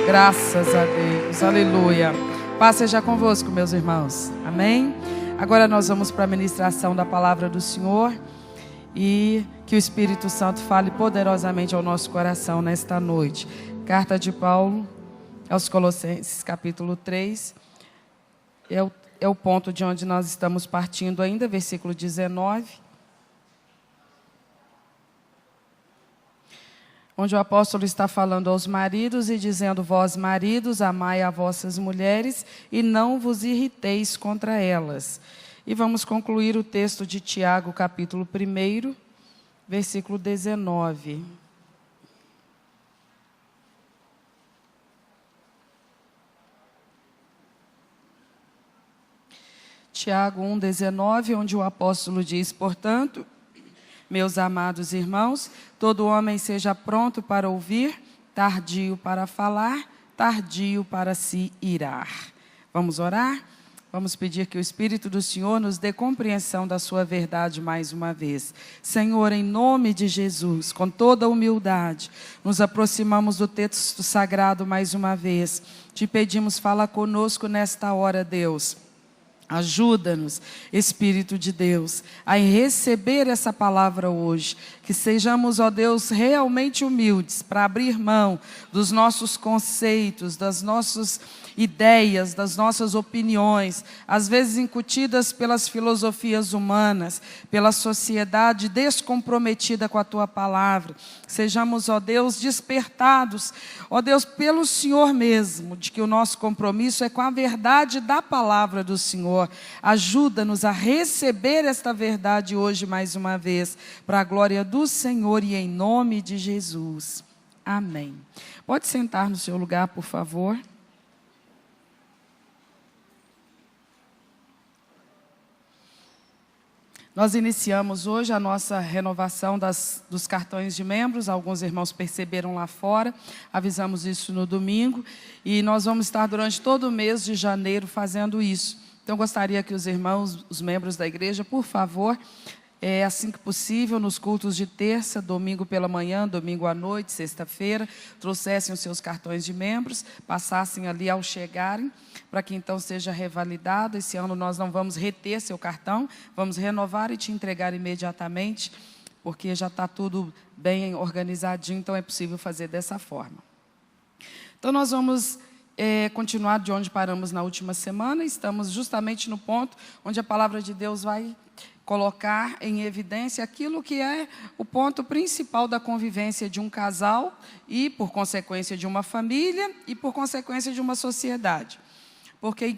Graças a Deus, aleluia. Paz seja convosco, meus irmãos, amém? Agora nós vamos para a ministração da palavra do Senhor e que o Espírito Santo fale poderosamente ao nosso coração nesta noite. Carta de Paulo aos Colossenses, capítulo 3, é o ponto de onde nós estamos partindo ainda, versículo 19. Onde o apóstolo está falando aos maridos e dizendo: vós maridos, amai a vossas mulheres e não vos irriteis contra elas. E vamos concluir o texto de Tiago, capítulo 1, versículo 19. Tiago 1,19, onde o apóstolo diz: portanto, meus amados irmãos, todo homem seja pronto para ouvir, tardio para falar, tardio para se irar. Vamos orar? Vamos pedir que o Espírito do Senhor nos dê compreensão da sua verdade mais uma vez. Senhor, em nome de Jesus, com toda humildade, nos aproximamos do texto sagrado mais uma vez. Te pedimos, fala conosco nesta hora, Deus. Ajuda-nos, Espírito de Deus, a receber essa palavra hoje. Que sejamos, ó Deus, realmente humildes para abrir mão dos nossos conceitos, das nossas ideias, das nossas opiniões, às vezes incutidas pelas filosofias humanas, pela sociedade descomprometida com a Tua palavra. Sejamos, ó Deus, despertados, ó Deus, pelo Senhor mesmo, de que o nosso compromisso é com a verdade da palavra do Senhor. Ajuda-nos a receber esta verdade hoje mais uma vez, para a glória do Senhor e em nome de Jesus. Amém. Pode sentar no seu lugar, por favor. Nós iniciamos hoje a nossa renovação dos cartões de membros. Alguns irmãos perceberam lá fora, avisamos isso no domingo. E nós vamos estar durante todo o mês de janeiro fazendo isso. Então, gostaria que os irmãos, os membros da igreja, por favor, assim que possível, nos cultos de terça, domingo pela manhã, domingo à noite, sexta-feira, trouxessem os seus cartões de membros, passassem ali ao chegarem, para que então seja revalidado. Esse ano nós não vamos reter seu cartão, vamos renovar e te entregar imediatamente, porque já está tudo bem organizadinho, então é possível fazer dessa forma. Então nós vamos continuar de onde paramos na última semana. Estamos justamente no ponto onde a palavra de Deus vai colocar em evidência aquilo que é o ponto principal da convivência de um casal e, por consequência, de uma família e, por consequência, de uma sociedade. Porque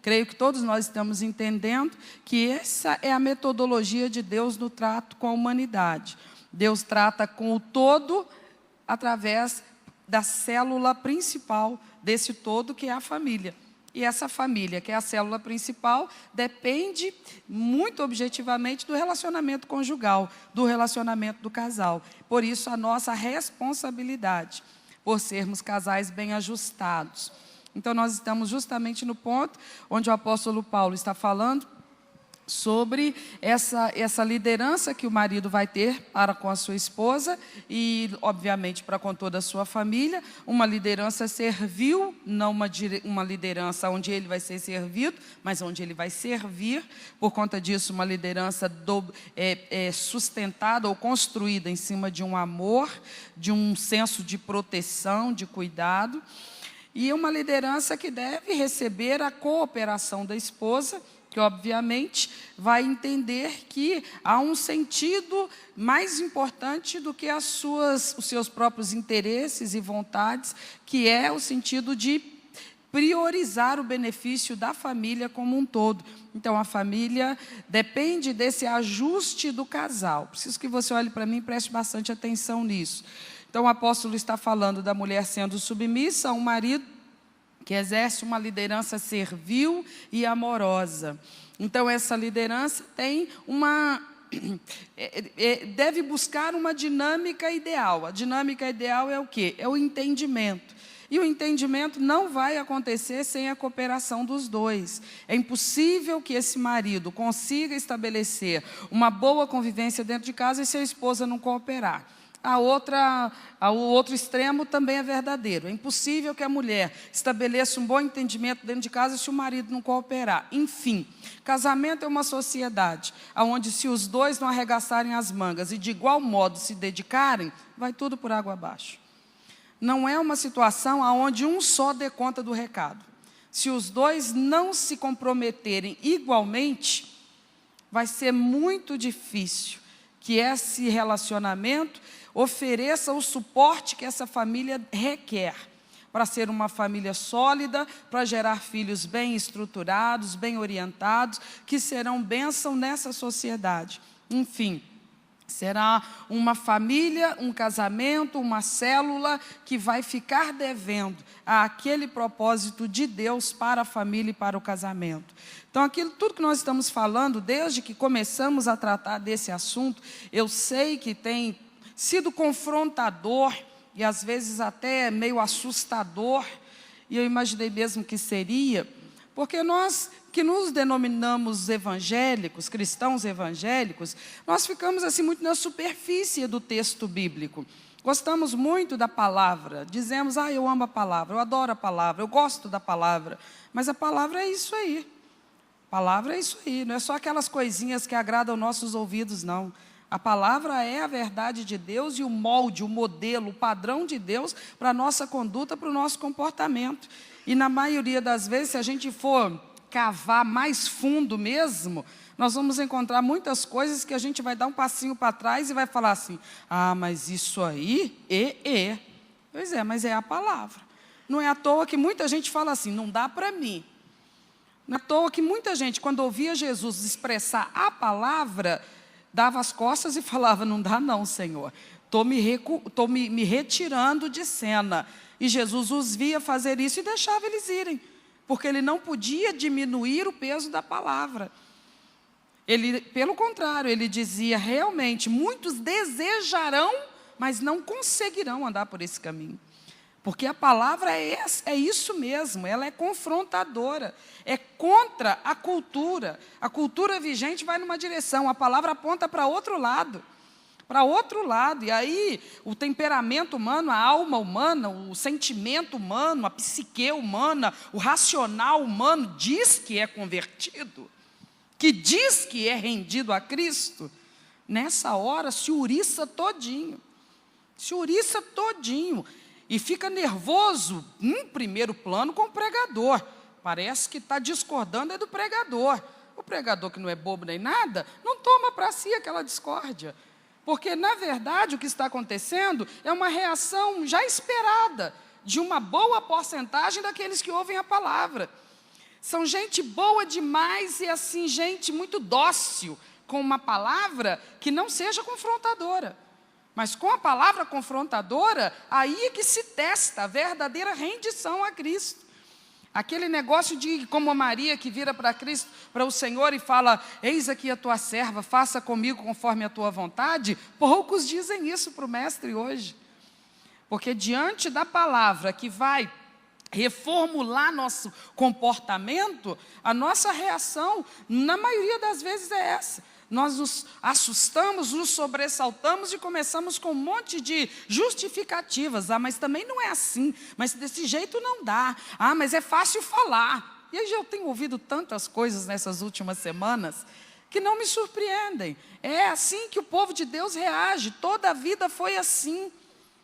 creio que todos nós estamos entendendo que essa é a metodologia de Deus no trato com a humanidade. Deus trata com o todo através da célula principal desse todo, que é a família. E essa família, que é a célula principal, depende muito objetivamente do relacionamento conjugal, do relacionamento do casal. Por isso, a nossa responsabilidade, por sermos casais bem ajustados. Então, nós estamos justamente no ponto onde o apóstolo Paulo está falando sobre essa liderança que o marido vai ter para com a sua esposa e, obviamente, para com toda a sua família. Uma liderança servil, não uma liderança onde ele vai ser servido, mas onde ele vai servir. Por conta disso, uma liderança sustentada ou construída em cima de um amor, de um senso de proteção, de cuidado. E uma liderança que deve receber a cooperação da esposa, que obviamente vai entender que há um sentido mais importante do que os seus próprios interesses e vontades, que é o sentido de priorizar o benefício da família como um todo. Então, a família depende desse ajuste do casal. Preciso que você olhe para mim e preste bastante atenção nisso. Então, o apóstolo está falando da mulher sendo submissa a um marido que exerce uma liderança servil e amorosa. Então, essa liderança tem deve buscar uma dinâmica ideal. A dinâmica ideal é o quê? É o entendimento. E o entendimento não vai acontecer sem a cooperação dos dois. É impossível que esse marido consiga estabelecer uma boa convivência dentro de casa e se a esposa não cooperar. o outro extremo também é verdadeiro. É impossível que a mulher estabeleça um bom entendimento dentro de casa se o marido não cooperar. Enfim, casamento é uma sociedade onde, se os dois não arregaçarem as mangas e de igual modo se dedicarem, vai tudo por água abaixo. Não é uma situação onde um só dê conta do recado. Se os dois não se comprometerem igualmente, vai ser muito difícil que esse relacionamento ofereça o suporte que essa família requer para ser uma família sólida, para gerar filhos bem estruturados, bem orientados, que serão bênção nessa sociedade. Enfim, será uma família, um casamento, uma célula que vai ficar devendo àquele propósito de Deus para a família e para o casamento. Então, tudo que nós estamos falando, desde que começamos a tratar desse assunto, eu sei que tem sido confrontador e às vezes até meio assustador, e eu imaginei mesmo que seria, porque nós que nos denominamos evangélicos, cristãos evangélicos, nós ficamos assim muito na superfície do texto bíblico. Gostamos muito da palavra, dizemos, eu amo a palavra, eu adoro a palavra, eu gosto da palavra, mas a palavra é isso aí. A palavra é isso aí, não é só aquelas coisinhas que agradam nossos ouvidos, não. A palavra é a verdade de Deus e o molde, o modelo, o padrão de Deus para a nossa conduta, para o nosso comportamento. E na maioria das vezes, se a gente for cavar mais fundo mesmo, nós vamos encontrar muitas coisas que a gente vai dar um passinho para trás e vai falar assim, mas isso aí é. Pois é, mas é a palavra. Não é à toa que muita gente fala assim, não dá para mim. Não é à toa que muita gente, quando ouvia Jesus expressar a palavra, dava as costas e falava, não dá não, Senhor. Estou me retirando de cena. E Jesus os via fazer isso e deixava eles irem, porque ele não podia diminuir o peso da palavra. Pelo contrário, ele dizia, realmente, muitos desejarão, mas não conseguirão andar por esse caminho. Porque a palavra é isso mesmo, ela é confrontadora, é contra a cultura. A cultura vigente vai numa direção, a palavra aponta para outro lado. E aí o temperamento humano, a alma humana, o sentimento humano, a psique humana, o racional humano diz que é convertido, que diz que é rendido a Cristo. Nessa hora se ouriça todinho, e fica nervoso, em primeiro plano, com o pregador. Parece que está discordando do pregador. O pregador, que não é bobo nem nada, não toma para si aquela discórdia. Porque, na verdade, o que está acontecendo é uma reação já esperada de uma boa porcentagem daqueles que ouvem a palavra. São gente boa demais e, assim, gente muito dócil com uma palavra que não seja confrontadora. Mas com a palavra confrontadora, aí é que se testa a verdadeira rendição a Cristo. Aquele negócio de, como a Maria que vira para Cristo, para o Senhor e fala, eis aqui a tua serva, faça comigo conforme a tua vontade, poucos dizem isso para o Mestre hoje. Porque diante da palavra que vai reformular nosso comportamento, a nossa reação, na maioria das vezes, é essa. Nós nos assustamos, nos sobressaltamos e começamos com um monte de justificativas. Mas também não é assim, mas desse jeito não dá. Mas é fácil falar. E aí eu tenho ouvido tantas coisas nessas últimas semanas que não me surpreendem. É assim que o povo de Deus reage, toda a vida foi assim.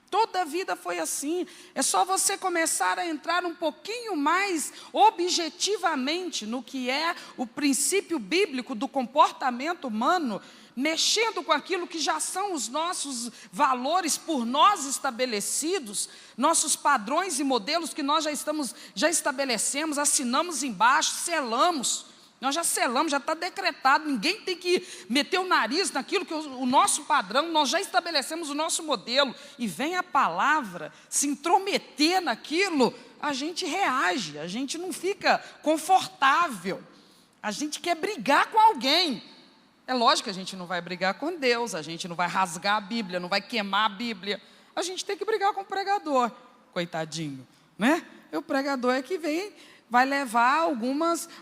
Toda a vida foi assim. É só você começar a entrar um pouquinho mais objetivamente no que é o princípio bíblico do comportamento humano, mexendo com aquilo que já são os nossos valores por nós estabelecidos, nossos padrões e modelos que nós já estabelecemos, assinamos embaixo, selamos. Nós já selamos, já está decretado, ninguém tem que meter o nariz naquilo que o nosso padrão, nós já estabelecemos o nosso modelo, e vem a palavra se intrometer naquilo, a gente reage, a gente não fica confortável, a gente quer brigar com alguém. É lógico que a gente não vai brigar com Deus, a gente não vai rasgar a Bíblia, não vai queimar a Bíblia, a gente tem que brigar com o pregador, coitadinho, né? E o pregador é que vem vai levar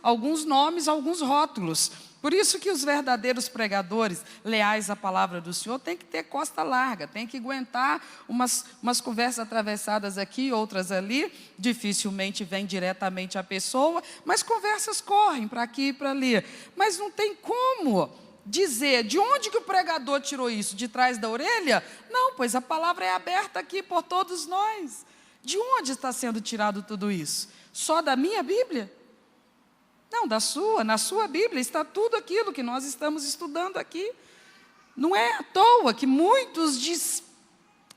alguns nomes, alguns rótulos. Por isso que os verdadeiros pregadores, leais à palavra do Senhor, têm que ter costa larga, têm que aguentar umas conversas atravessadas aqui, outras ali, dificilmente vem diretamente à pessoa, mas conversas correm para aqui e para ali. Mas não tem como dizer de onde que o pregador tirou isso, de trás da orelha? Não, pois a palavra é aberta aqui por todos nós. De onde está sendo tirado tudo isso? Só da minha Bíblia? Não, na sua Bíblia está tudo aquilo que nós estamos estudando aqui. Não é à toa que muitos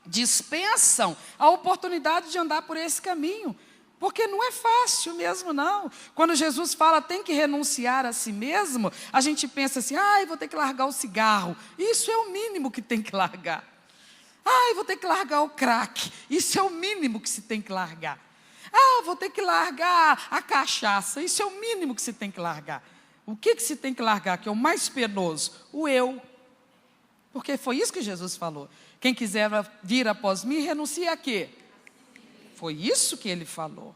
dispensam a oportunidade de andar por esse caminho, porque não é fácil mesmo, não. Quando Jesus fala tem que renunciar a si mesmo, a gente pensa assim, vou ter que largar o cigarro. Isso é o mínimo que tem que largar. Vou ter que largar o crack. Isso é o mínimo que se tem que largar. Vou ter que largar a cachaça. Isso é o mínimo que se tem que largar. O que se tem que largar, que é o mais penoso? O eu. Porque foi isso que Jesus falou. Quem quiser vir após mim, renuncie a quê? Foi isso que ele falou.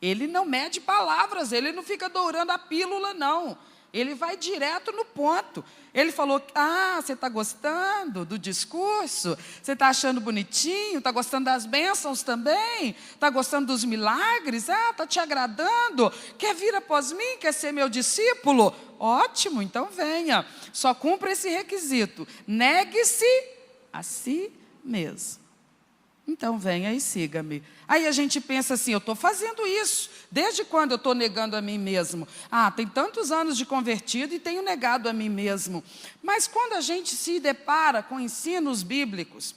Ele não mede palavras, ele não fica dourando a pílula, não. Ele vai direto no ponto. Ele falou, você está gostando do discurso? Você está achando bonitinho? Está gostando das bênçãos também? Está gostando dos milagres? Está te agradando? Quer vir após mim? Quer ser meu discípulo? Ótimo, então venha. Só cumpra esse requisito. Negue-se a si mesmo. Então venha e siga-me. Aí a gente pensa assim, eu estou fazendo isso. Desde quando eu estou negando a mim mesmo? Tem tantos anos de convertido e tenho negado a mim mesmo. Mas quando a gente se depara com ensinos bíblicos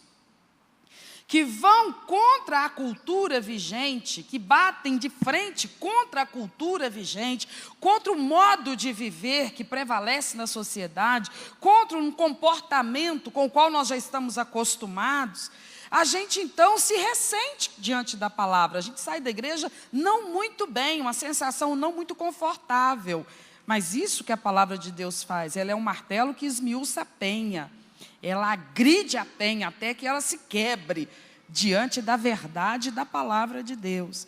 que vão contra a cultura vigente, que batem de frente contra a cultura vigente, contra o modo de viver que prevalece na sociedade, contra um comportamento com o qual nós já estamos acostumados, a gente então se ressente diante da palavra. A gente sai da igreja não muito bem, uma sensação não muito confortável. Mas isso que a palavra de Deus faz, ela é um martelo que esmiuça a penha. Ela agride a penha até que ela se quebre diante da verdade da palavra de Deus.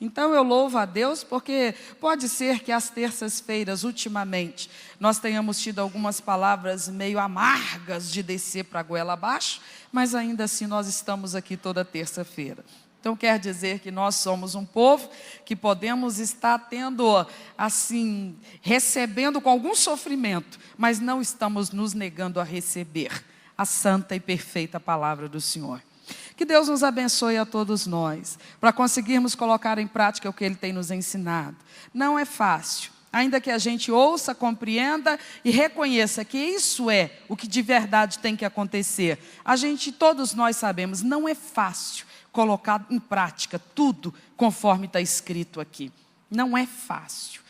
Então eu louvo a Deus porque pode ser que às terças-feiras, ultimamente, nós tenhamos tido algumas palavras meio amargas de descer para a goela abaixo, mas ainda assim nós estamos aqui toda terça-feira. Então quer dizer que nós somos um povo que podemos estar tendo, assim, recebendo com algum sofrimento, mas não estamos nos negando a receber a santa e perfeita palavra do Senhor. Que Deus nos abençoe a todos nós, para conseguirmos colocar em prática o que Ele tem nos ensinado. Não é fácil, ainda que a gente ouça, compreenda e reconheça que isso é o que de verdade tem que acontecer. Todos nós sabemos, não é fácil colocar em prática tudo conforme está escrito aqui. Não é fácil,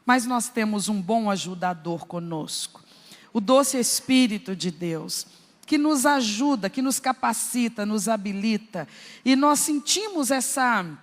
mas nós temos um bom ajudador conosco, o doce Espírito de Deus, que nos ajuda, que nos capacita, nos habilita, e nós sentimos essa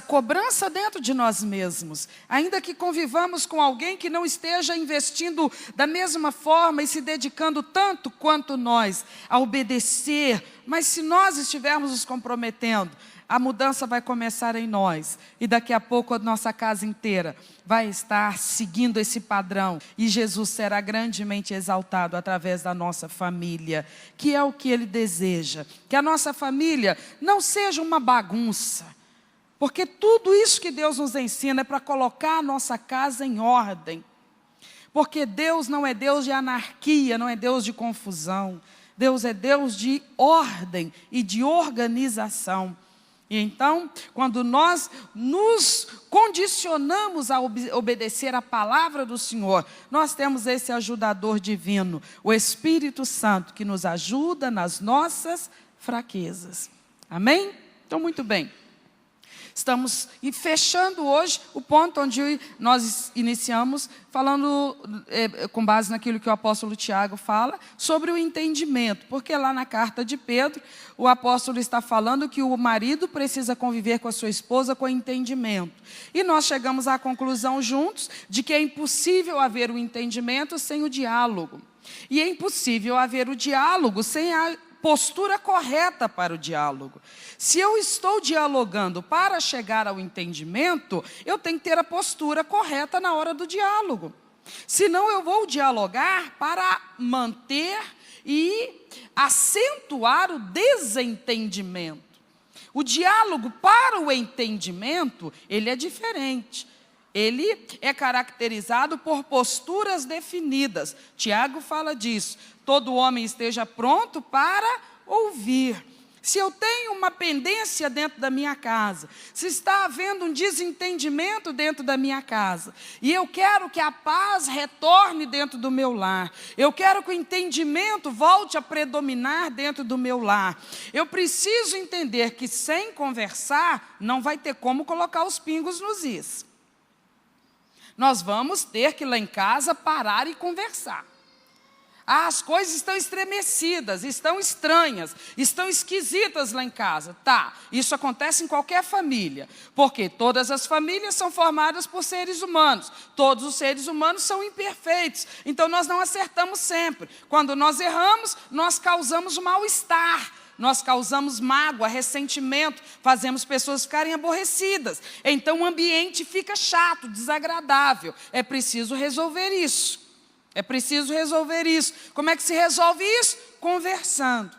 cobrança dentro de nós mesmos, ainda que convivamos com alguém que não esteja investindo da mesma forma e se dedicando tanto quanto nós a obedecer, mas se nós estivermos nos comprometendo, a mudança vai começar em nós, e daqui a pouco a nossa casa inteira vai estar seguindo esse padrão, e Jesus será grandemente exaltado através da nossa família, que é o que Ele deseja, que a nossa família não seja uma bagunça, porque tudo isso que Deus nos ensina é para colocar a nossa casa em ordem, porque Deus não é Deus de anarquia, não é Deus de confusão, Deus é Deus de ordem e de organização. E então, quando nós nos condicionamos a obedecer a palavra do Senhor, nós temos esse ajudador divino, o Espírito Santo, que nos ajuda nas nossas fraquezas. Amém? Então, muito bem. Estamos fechando hoje o ponto onde nós iniciamos, falando com base naquilo que o apóstolo Tiago fala, sobre o entendimento. Porque lá na carta de Pedro, o apóstolo está falando que o marido precisa conviver com a sua esposa com entendimento. E nós chegamos à conclusão juntos de que é impossível haver o entendimento sem o diálogo. E é impossível haver o diálogo sem a postura correta para o diálogo. Se eu estou dialogando para chegar ao entendimento, eu tenho que ter a postura correta na hora do diálogo. Senão eu vou dialogar para manter e acentuar o desentendimento. O diálogo para o entendimento, ele é diferente. Ele é caracterizado por posturas definidas. Tiago fala disso. Todo homem esteja pronto para ouvir. Se eu tenho uma pendência dentro da minha casa, se está havendo um desentendimento dentro da minha casa, e eu quero que a paz retorne dentro do meu lar, eu quero que o entendimento volte a predominar dentro do meu lar, eu preciso entender que sem conversar, não vai ter como colocar os pingos nos is. Nós vamos ter que lá em casa parar e conversar. As coisas estão estremecidas, estão estranhas, estão esquisitas lá em casa. Tá, isso acontece em qualquer família, porque todas as famílias são formadas por seres humanos. Todos os seres humanos são imperfeitos, então nós não acertamos sempre. Quando nós erramos, nós causamos mal-estar, nós causamos mágoa, ressentimento, fazemos pessoas ficarem aborrecidas. Então o ambiente fica chato, desagradável. É preciso resolver isso. É preciso resolver isso. Como é que se resolve isso? Conversando.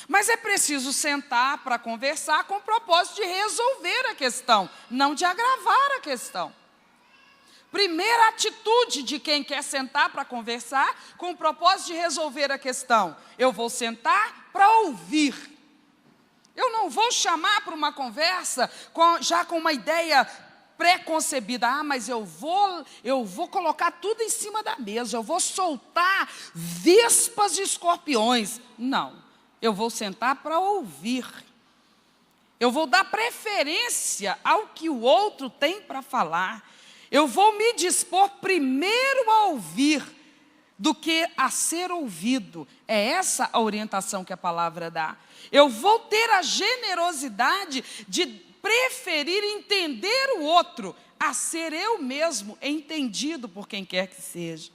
Mas é preciso sentar para conversar com o propósito de resolver a questão, não de agravar a questão. Primeira atitude de quem quer sentar para conversar com o propósito de resolver a questão. Eu vou sentar para ouvir. Eu não vou chamar para uma conversa já com uma ideia pré-concebida. Ah, mas eu vou colocar tudo em cima da mesa, eu vou soltar vespas e escorpiões. Não, eu vou sentar para ouvir. Eu vou dar preferência ao que o outro tem para falar. Eu vou me dispor primeiro a ouvir do que a ser ouvido. É essa a orientação que a palavra dá. Eu vou ter a generosidade de preferir entender o outro a ser eu mesmo entendido por quem quer que seja.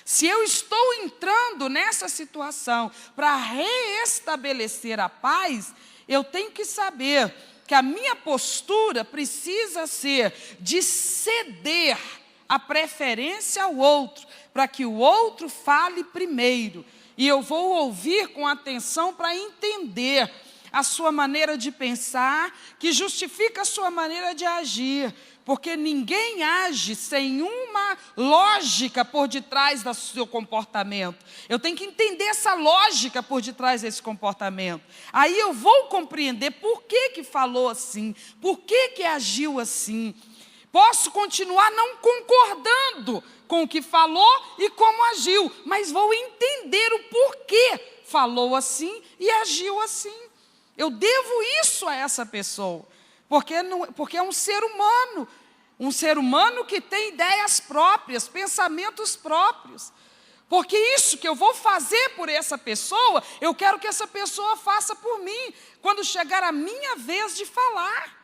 Se eu estou entrando nessa situação para reestabelecer a paz, eu tenho que saber que a minha postura precisa ser de ceder a preferência ao outro, para que o outro fale primeiro. E eu vou ouvir com atenção para entender a sua maneira de pensar, que justifica a sua maneira de agir, porque ninguém age sem uma lógica por detrás do seu comportamento. Eu tenho que entender essa lógica por detrás desse comportamento. Aí eu vou compreender por que falou assim, por que agiu assim. Posso continuar não concordando com o que falou e como agiu, mas vou entender o porquê falou assim e agiu assim. Eu devo isso a essa pessoa, porque é um ser humano que tem ideias próprias, pensamentos próprios. Porque isso que eu vou fazer por essa pessoa, eu quero que essa pessoa faça por mim, quando chegar a minha vez de falar.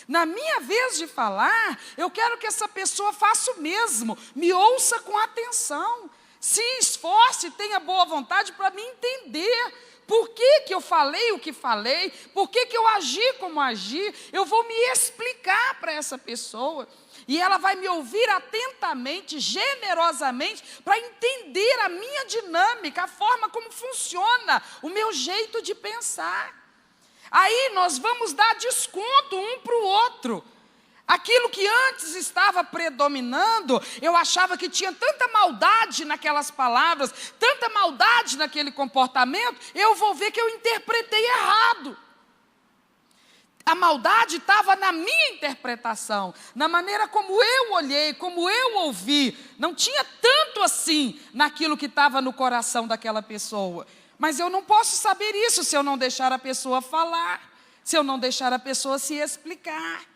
Na minha vez de falar, eu quero que essa pessoa faça o mesmo, me ouça com atenção, se esforce, tenha boa vontade para me entender. Por que eu falei o que falei? Por que eu agi como agi? Eu vou me explicar para essa pessoa. E ela vai me ouvir atentamente, generosamente, para entender a minha dinâmica, a forma como funciona o meu jeito de pensar. Aí nós vamos dar desconto um para o outro. Aquilo que antes estava predominando, eu achava que tinha tanta maldade naquelas palavras, tanta maldade naquele comportamento, eu vou ver que eu interpretei errado. A maldade estava na minha interpretação, na maneira como eu olhei, como eu ouvi. Não tinha tanto assim naquilo que estava no coração daquela pessoa. Mas eu não posso saber isso se eu não deixar a pessoa falar, se eu não deixar a pessoa se explicar.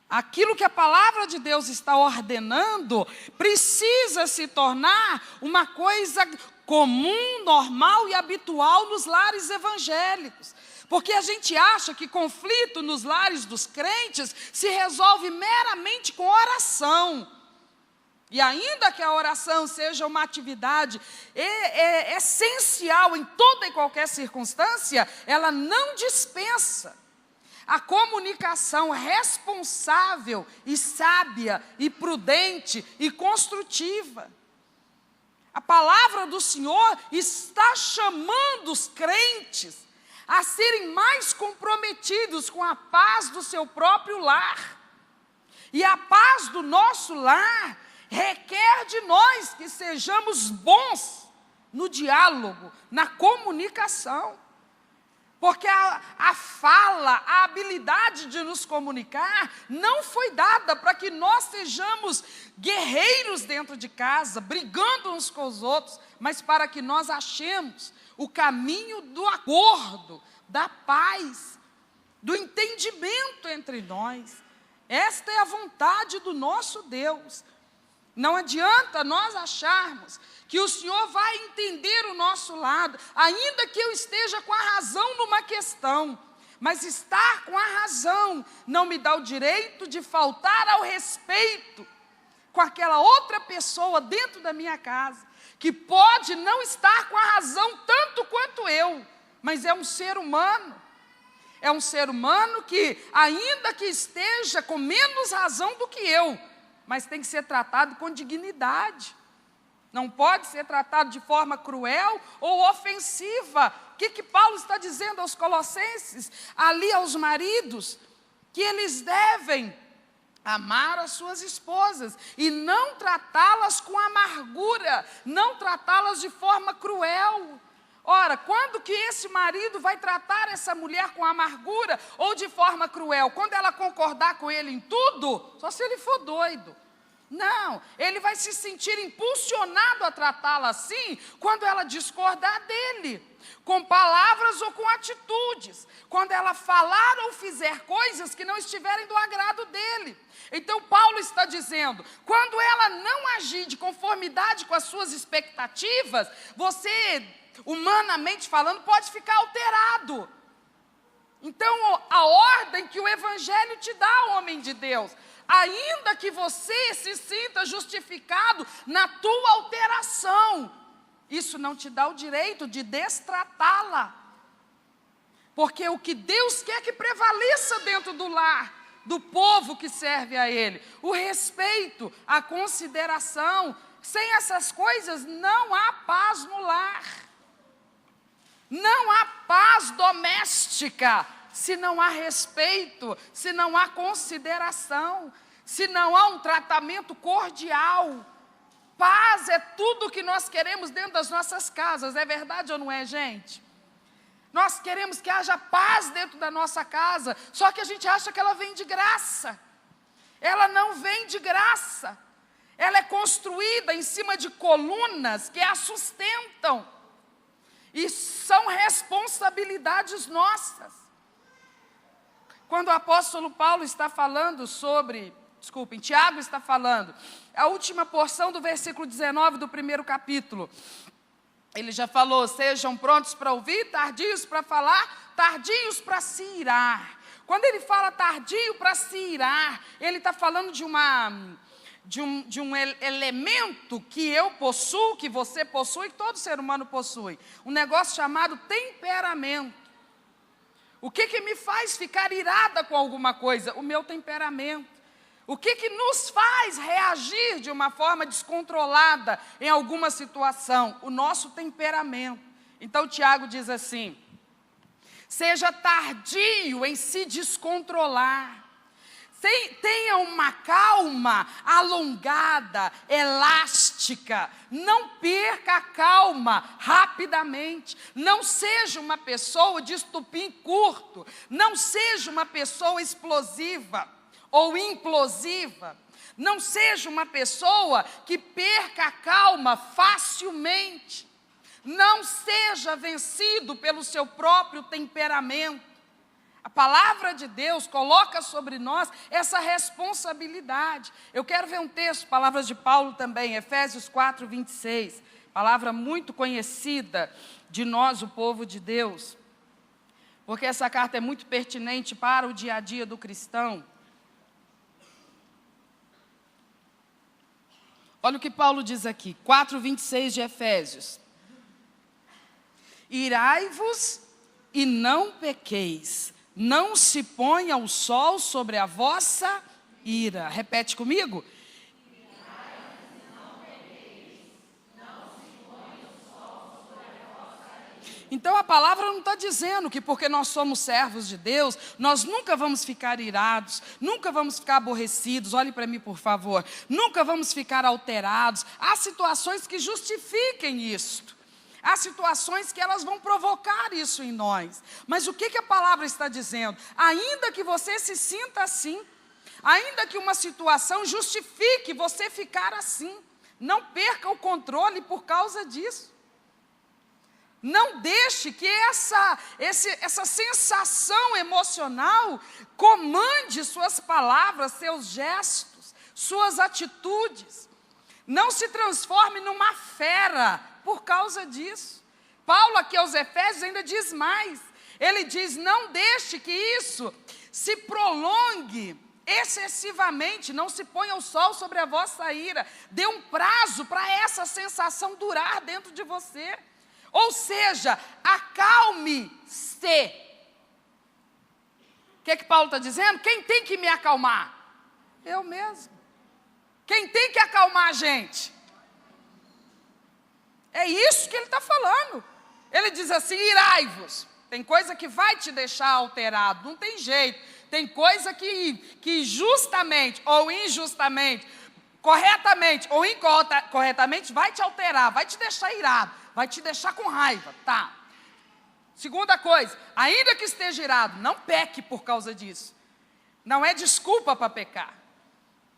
Aquilo que a palavra de Deus está ordenando precisa se tornar uma coisa comum, normal e habitual nos lares evangélicos. Porque a gente acha que conflito nos lares dos crentes se resolve meramente com oração. E ainda que a oração seja uma atividade essencial em toda e qualquer circunstância, ela não dispensa a comunicação responsável e sábia e prudente e construtiva. A palavra do Senhor está chamando os crentes a serem mais comprometidos com a paz do seu próprio lar. E a paz do nosso lar requer de nós que sejamos bons no diálogo, na comunicação. Porque a fala, a habilidade de nos comunicar, não foi dada para que nós sejamos guerreiros dentro de casa, brigando uns com os outros, mas para que nós achemos o caminho do acordo, da paz, do entendimento entre nós. Esta é a vontade do nosso Deus. Não adianta nós acharmos que o Senhor vai entender o nosso lado, ainda que eu esteja com a razão numa questão, mas estar com a razão não me dá o direito de faltar ao respeito com aquela outra pessoa dentro da minha casa, que pode não estar com a razão tanto quanto eu, mas é um ser humano. É um ser humano que, ainda que esteja com menos razão do que eu, mas tem que ser tratado com dignidade. Não pode ser tratado de forma cruel ou ofensiva. O que Paulo está dizendo aos colossenses, ali aos maridos? Que eles devem amar as suas esposas e não tratá-las com amargura, não tratá-las de forma cruel. Ora, quando que esse marido vai tratar essa mulher com amargura ou de forma cruel? Quando ela concordar com ele em tudo? Só se ele for doido. Não, ele vai se sentir impulsionado a tratá-la assim quando ela discordar dele, com palavras ou com atitudes, quando ela falar ou fizer coisas que não estiverem do agrado dele. Então Paulo está dizendo, quando ela não agir de conformidade com as suas expectativas, você, humanamente falando, pode ficar alterado. Então a ordem que o Evangelho te dá, homem de Deus, ainda que você se sinta justificado na tua alteração, isso não te dá o direito de destratá-la. Porque o que Deus quer que prevaleça dentro do lar, do povo que serve a Ele, o respeito, a consideração. Sem essas coisas não há paz no lar. Não há paz doméstica se não há respeito, se não há consideração, se não há um tratamento cordial. Paz é tudo que nós queremos dentro das nossas casas, é verdade ou não é, gente? Nós queremos que haja paz dentro da nossa casa, só que a gente acha que ela vem de graça. Ela não vem de graça. Ela é construída em cima de colunas que a sustentam. E são responsabilidades nossas. Quando o apóstolo Paulo está falando Tiago está falando, a última porção do versículo 19 do primeiro capítulo, ele já falou, sejam prontos para ouvir, tardios para falar, tardios para se irar. Quando ele fala tardio para se irar, ele está falando de um elemento que eu possuo, que você possui, que todo ser humano possui. Um negócio chamado temperamento. O que me faz ficar irada com alguma coisa? O meu temperamento. O que nos faz reagir de uma forma descontrolada em alguma situação? O nosso temperamento. Então Tiago diz assim, seja tardio em se descontrolar. Tenha uma calma alongada, elástica. Não perca a calma rapidamente. Não seja uma pessoa de estupim curto. Não seja uma pessoa explosiva ou implosiva. Não seja uma pessoa que perca a calma facilmente. Não seja vencido pelo seu próprio temperamento. A palavra de Deus coloca sobre nós essa responsabilidade. Eu quero ver um texto, palavras de Paulo também, Efésios 4, 26. Palavra muito conhecida de nós, o povo de Deus. Porque essa carta é muito pertinente para o dia a dia do cristão. Olha o que Paulo diz aqui, 4:26 de Efésios. Irai-vos e não pequeis, não se ponha o sol sobre a vossa ira. Repete comigo. Então a palavra não está dizendo que porque nós somos servos de Deus, nós nunca vamos ficar irados, nunca vamos ficar aborrecidos, olhe para mim por favor, nunca vamos ficar alterados. Há situações que justifiquem isto, há situações que elas vão provocar isso em nós. Mas o que a palavra está dizendo? Ainda que você se sinta assim, ainda que uma situação justifique você ficar assim, não perca o controle por causa disso. Não deixe que essa sensação emocional comande suas palavras, seus gestos, suas atitudes. Não se transforme numa fera por causa disso. Paulo aqui aos Efésios ainda diz mais. Ele diz, não deixe que isso se prolongue excessivamente, não se ponha o sol sobre a vossa ira. Dê um prazo para essa sensação durar dentro de você. Ou seja, acalme-se. O que Paulo está dizendo? Quem tem que me acalmar? Eu mesmo. Quem tem que acalmar a gente? É isso que ele está falando. Ele diz assim, irai-vos. Tem coisa que vai te deixar alterado, não tem jeito. Tem coisa que justamente ou injustamente, corretamente ou incorretamente vai te alterar, vai te deixar irado. Vai te deixar com raiva, tá? Segunda coisa, ainda que esteja irado, não peque por causa disso. Não é desculpa para pecar.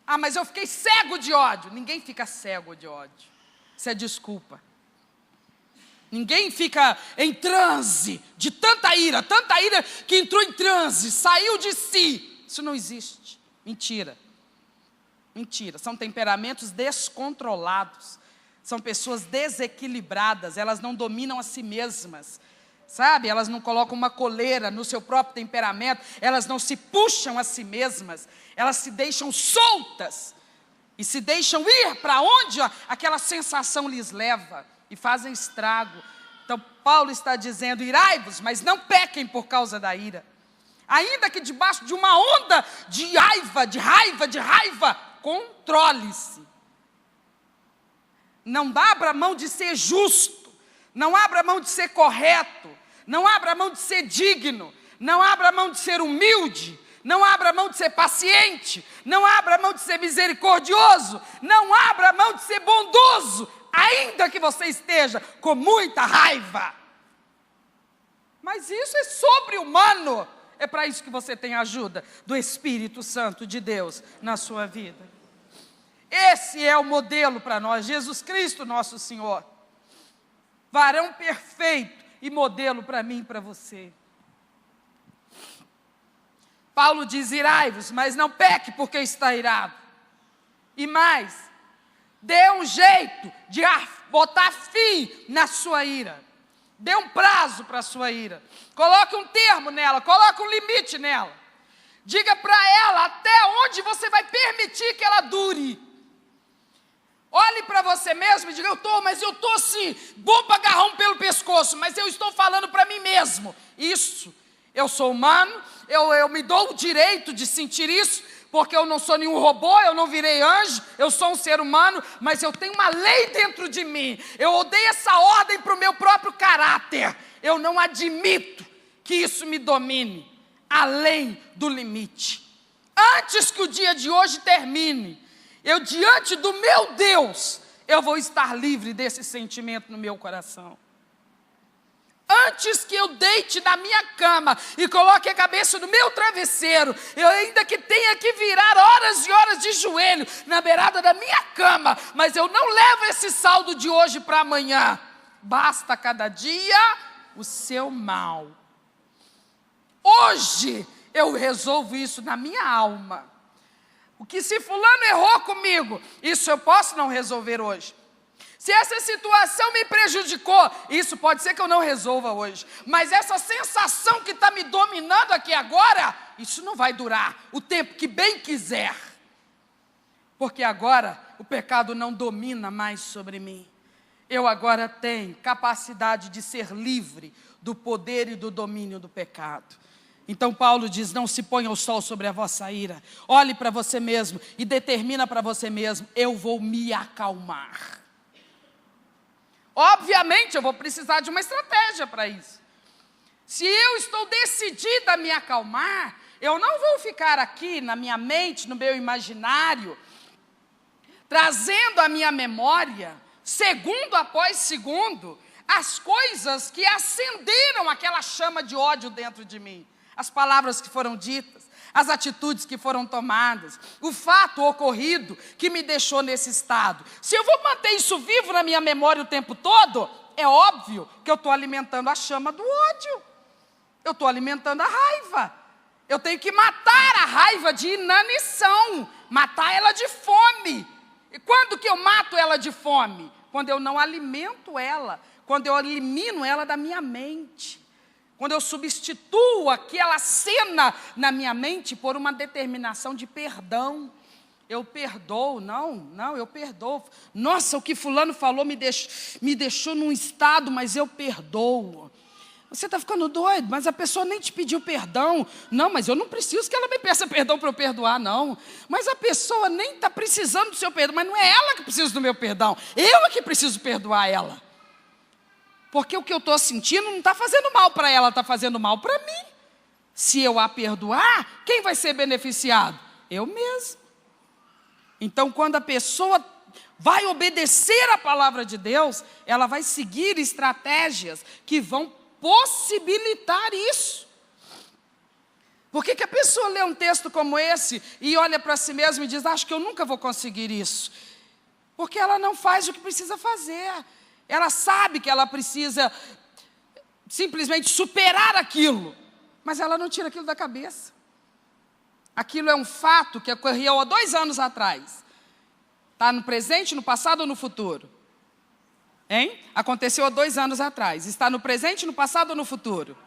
Ah, mas eu fiquei cego de ódio. Ninguém fica cego de ódio. Isso é desculpa. Ninguém fica em transe de tanta ira que entrou em transe, saiu de si. Isso não existe. Mentira. Mentira. São temperamentos descontrolados. São pessoas desequilibradas, elas não dominam a si mesmas, sabe? Elas não colocam uma coleira no seu próprio temperamento, elas não se puxam a si mesmas, elas se deixam soltas e se deixam ir para onde aquela sensação lhes leva e fazem estrago. Então Paulo está dizendo, irai-vos, mas não pequem por causa da ira. Ainda que debaixo de uma onda de raiva, controle-se. Não abra mão de ser justo, não abra mão de ser correto, não abra mão de ser digno, não abra mão de ser humilde, não abra mão de ser paciente, não abra mão de ser misericordioso, não abra mão de ser bondoso, ainda que você esteja com muita raiva. Mas isso é sobre-humano, é para isso que você tem a ajuda do Espírito Santo de Deus na sua vida. Esse é o modelo para nós, Jesus Cristo nosso Senhor. Varão perfeito e modelo para mim e para você. Paulo diz, irai-vos, mas não peque porque está irado. E mais, dê um jeito de botar fim na sua ira. Dê um prazo para a sua ira. Coloque um termo nela, coloque um limite nela. Diga para ela até onde você vai permitir que ela dure. Olhe para você mesmo e diga, mas eu estou assim, bom para agarrar um pelo pescoço, mas eu estou falando para mim mesmo. Isso, eu sou humano, eu me dou o direito de sentir isso, porque eu não sou nenhum robô, eu não virei anjo, eu sou um ser humano, mas eu tenho uma lei dentro de mim. Eu odeio essa ordem para o meu próprio caráter. Eu não admito que isso me domine, além do limite. Antes que o dia de hoje termine, eu diante do meu Deus, eu vou estar livre desse sentimento no meu coração. Antes que eu deite na minha cama e coloque a cabeça no meu travesseiro, eu ainda que tenha que virar horas e horas de joelho na beirada da minha cama, mas eu não levo esse saldo de hoje para amanhã. Basta cada dia o seu mal. Hoje eu resolvo isso na minha alma. O que se fulano errou comigo, isso eu posso não resolver hoje. Se essa situação me prejudicou, isso pode ser que eu não resolva hoje. Mas essa sensação que está me dominando aqui agora, isso não vai durar o tempo que bem quiser. Porque agora o pecado não domina mais sobre mim. Eu agora tenho capacidade de ser livre do poder e do domínio do pecado. Então Paulo diz, não se ponha o sol sobre a vossa ira. Olhe para você mesmo e determina para você mesmo, eu vou me acalmar. Obviamente eu vou precisar de uma estratégia para isso. Se eu estou decidida a me acalmar, eu não vou ficar aqui na minha mente, no meu imaginário, trazendo à minha memória, segundo após segundo, as coisas que acenderam aquela chama de ódio dentro de mim. As palavras que foram ditas, as atitudes que foram tomadas, o fato ocorrido que me deixou nesse estado. Se eu vou manter isso vivo na minha memória o tempo todo, é óbvio que eu estou alimentando a chama do ódio. Eu estou alimentando a raiva. Eu tenho que matar a raiva de inanição, matar ela de fome. E quando que eu mato ela de fome? Quando eu não alimento ela, quando eu elimino ela da minha mente. Quando eu substituo aquela cena na minha mente por uma determinação de perdão. Eu perdoo, eu perdoo. Nossa, o que fulano falou me deixou num estado, mas eu perdoo. Você está ficando doido, mas a pessoa nem te pediu perdão. Não, mas eu não preciso que ela me peça perdão para eu perdoar, não. Mas a pessoa nem está precisando do seu perdão, mas não é ela que precisa do meu perdão. Eu é que preciso perdoar ela. Porque o que eu estou sentindo não está fazendo mal para ela, está fazendo mal para mim. Se eu a perdoar, quem vai ser beneficiado? Eu mesmo. Então, quando a pessoa vai obedecer a palavra de Deus, ela vai seguir estratégias que vão possibilitar isso. Por que a pessoa lê um texto como esse e olha para si mesma e diz, acho que eu nunca vou conseguir isso? Porque ela não faz o que precisa fazer. Ela sabe que ela precisa simplesmente superar aquilo, mas ela não tira aquilo da cabeça. Aquilo é um fato que ocorreu há 2 anos atrás. Está no presente, no passado ou no futuro? Hein? Aconteceu há 2 anos atrás. Está no presente, no passado ou no futuro?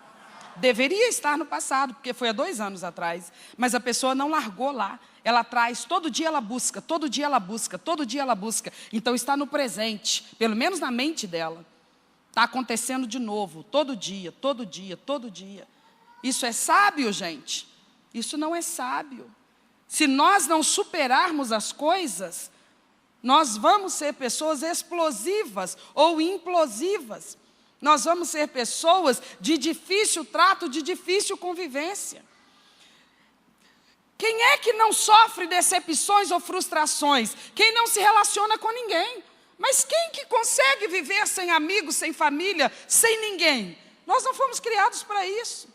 Deveria estar no passado, porque foi há 2 anos atrás. Mas a pessoa não largou lá. Ela traz, todo dia ela busca, todo dia ela busca, todo dia ela busca. Então está no presente, pelo menos na mente dela. Está acontecendo de novo, todo dia, todo dia, todo dia. Isso é sábio, gente? Isso não é sábio. Se nós não superarmos as coisas, nós vamos ser pessoas explosivas ou implosivas. Nós vamos ser pessoas de difícil trato, de difícil convivência. Quem é que não sofre decepções ou frustrações? Quem não se relaciona com ninguém. Mas quem que consegue viver sem amigos, sem família, sem ninguém? Nós não fomos criados para isso.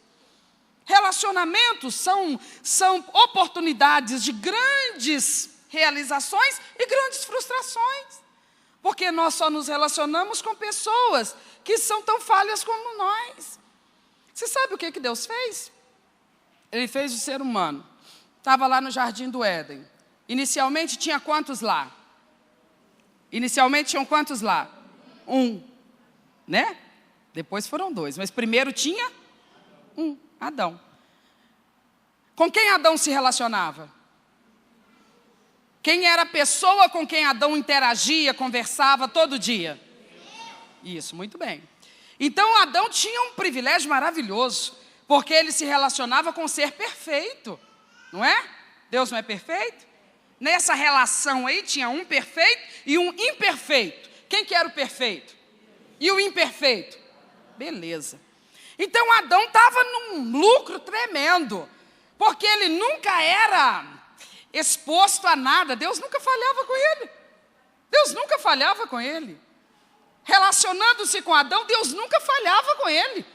Relacionamentos são oportunidades de grandes realizações e grandes frustrações. Porque nós só nos relacionamos com pessoas que são tão falhas como nós. Você sabe o que Deus fez? Ele fez o ser humano. Estava lá no Jardim do Éden. Inicialmente tinha quantos lá? Inicialmente tinham quantos lá? 1, né? Depois foram 2, mas primeiro tinha 1, Adão. Com quem Adão se relacionava? Quem era a pessoa com quem Adão interagia, conversava todo dia? Isso, muito bem. Então Adão tinha um privilégio maravilhoso, porque ele se relacionava com um ser perfeito. Não é? Deus não é perfeito? Nessa relação aí tinha um perfeito e um imperfeito. Quem que era o perfeito? E o imperfeito? Beleza. Então Adão estava num lucro tremendo, porque ele nunca era exposto a nada. Deus nunca falhava com ele. Deus nunca falhava com ele. Relacionando-se com Adão, Deus nunca falhava com ele.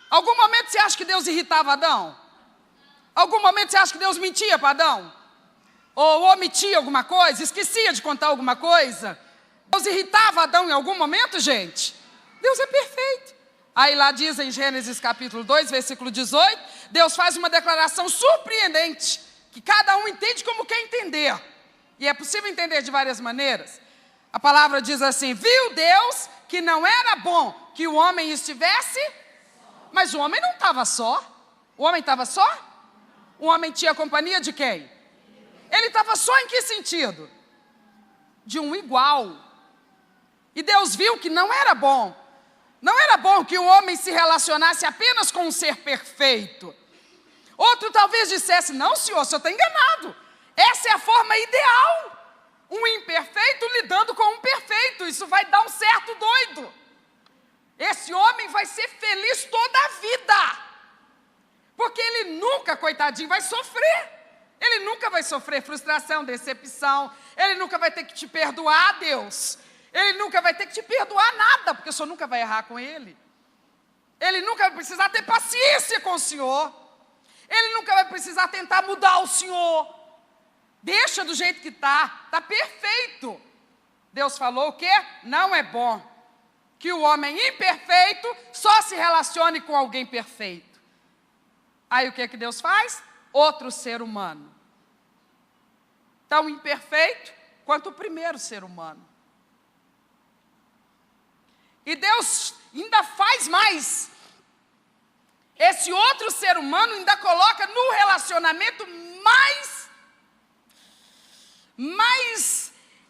Algum momento você acha que Deus irritava Adão? Algum momento você acha que Deus mentia para Adão? Ou omitia alguma coisa? Esquecia de contar alguma coisa? Deus irritava Adão em algum momento, gente? Deus é perfeito. Aí lá diz em Gênesis capítulo 2, versículo 18, Deus faz uma declaração surpreendente, que cada um entende como quer entender. E é possível entender de várias maneiras. A palavra diz assim, viu Deus que não era bom que o homem estivesse, mas o homem não estava só. O homem estava só? O homem tinha companhia de quem? Ele estava só em que sentido? de um igual. E Deus viu que não era bom. Não era bom que o homem se relacionasse apenas com um ser perfeito. Outro talvez dissesse, não, senhor, o senhor está enganado. Essa é a forma ideal. Um imperfeito lidando com um perfeito. Isso vai dar um certo doido. Esse homem vai ser feliz toda a vida. Porque ele nunca, coitadinho, vai sofrer. Ele nunca vai sofrer frustração, decepção. Ele nunca vai ter que te perdoar, Deus. Ele nunca vai ter que te perdoar nada, porque o senhor nunca vai errar com ele. Ele nunca vai precisar ter paciência com o senhor. Ele nunca vai precisar tentar mudar o senhor. Deixa do jeito que está perfeito. Deus falou o quê? Não é bom que o homem imperfeito só se relacione com alguém perfeito. Aí o que Deus faz? Outro ser humano. Tão imperfeito quanto o primeiro ser humano. E Deus ainda faz mais. Esse outro ser humano ainda coloca no relacionamento mais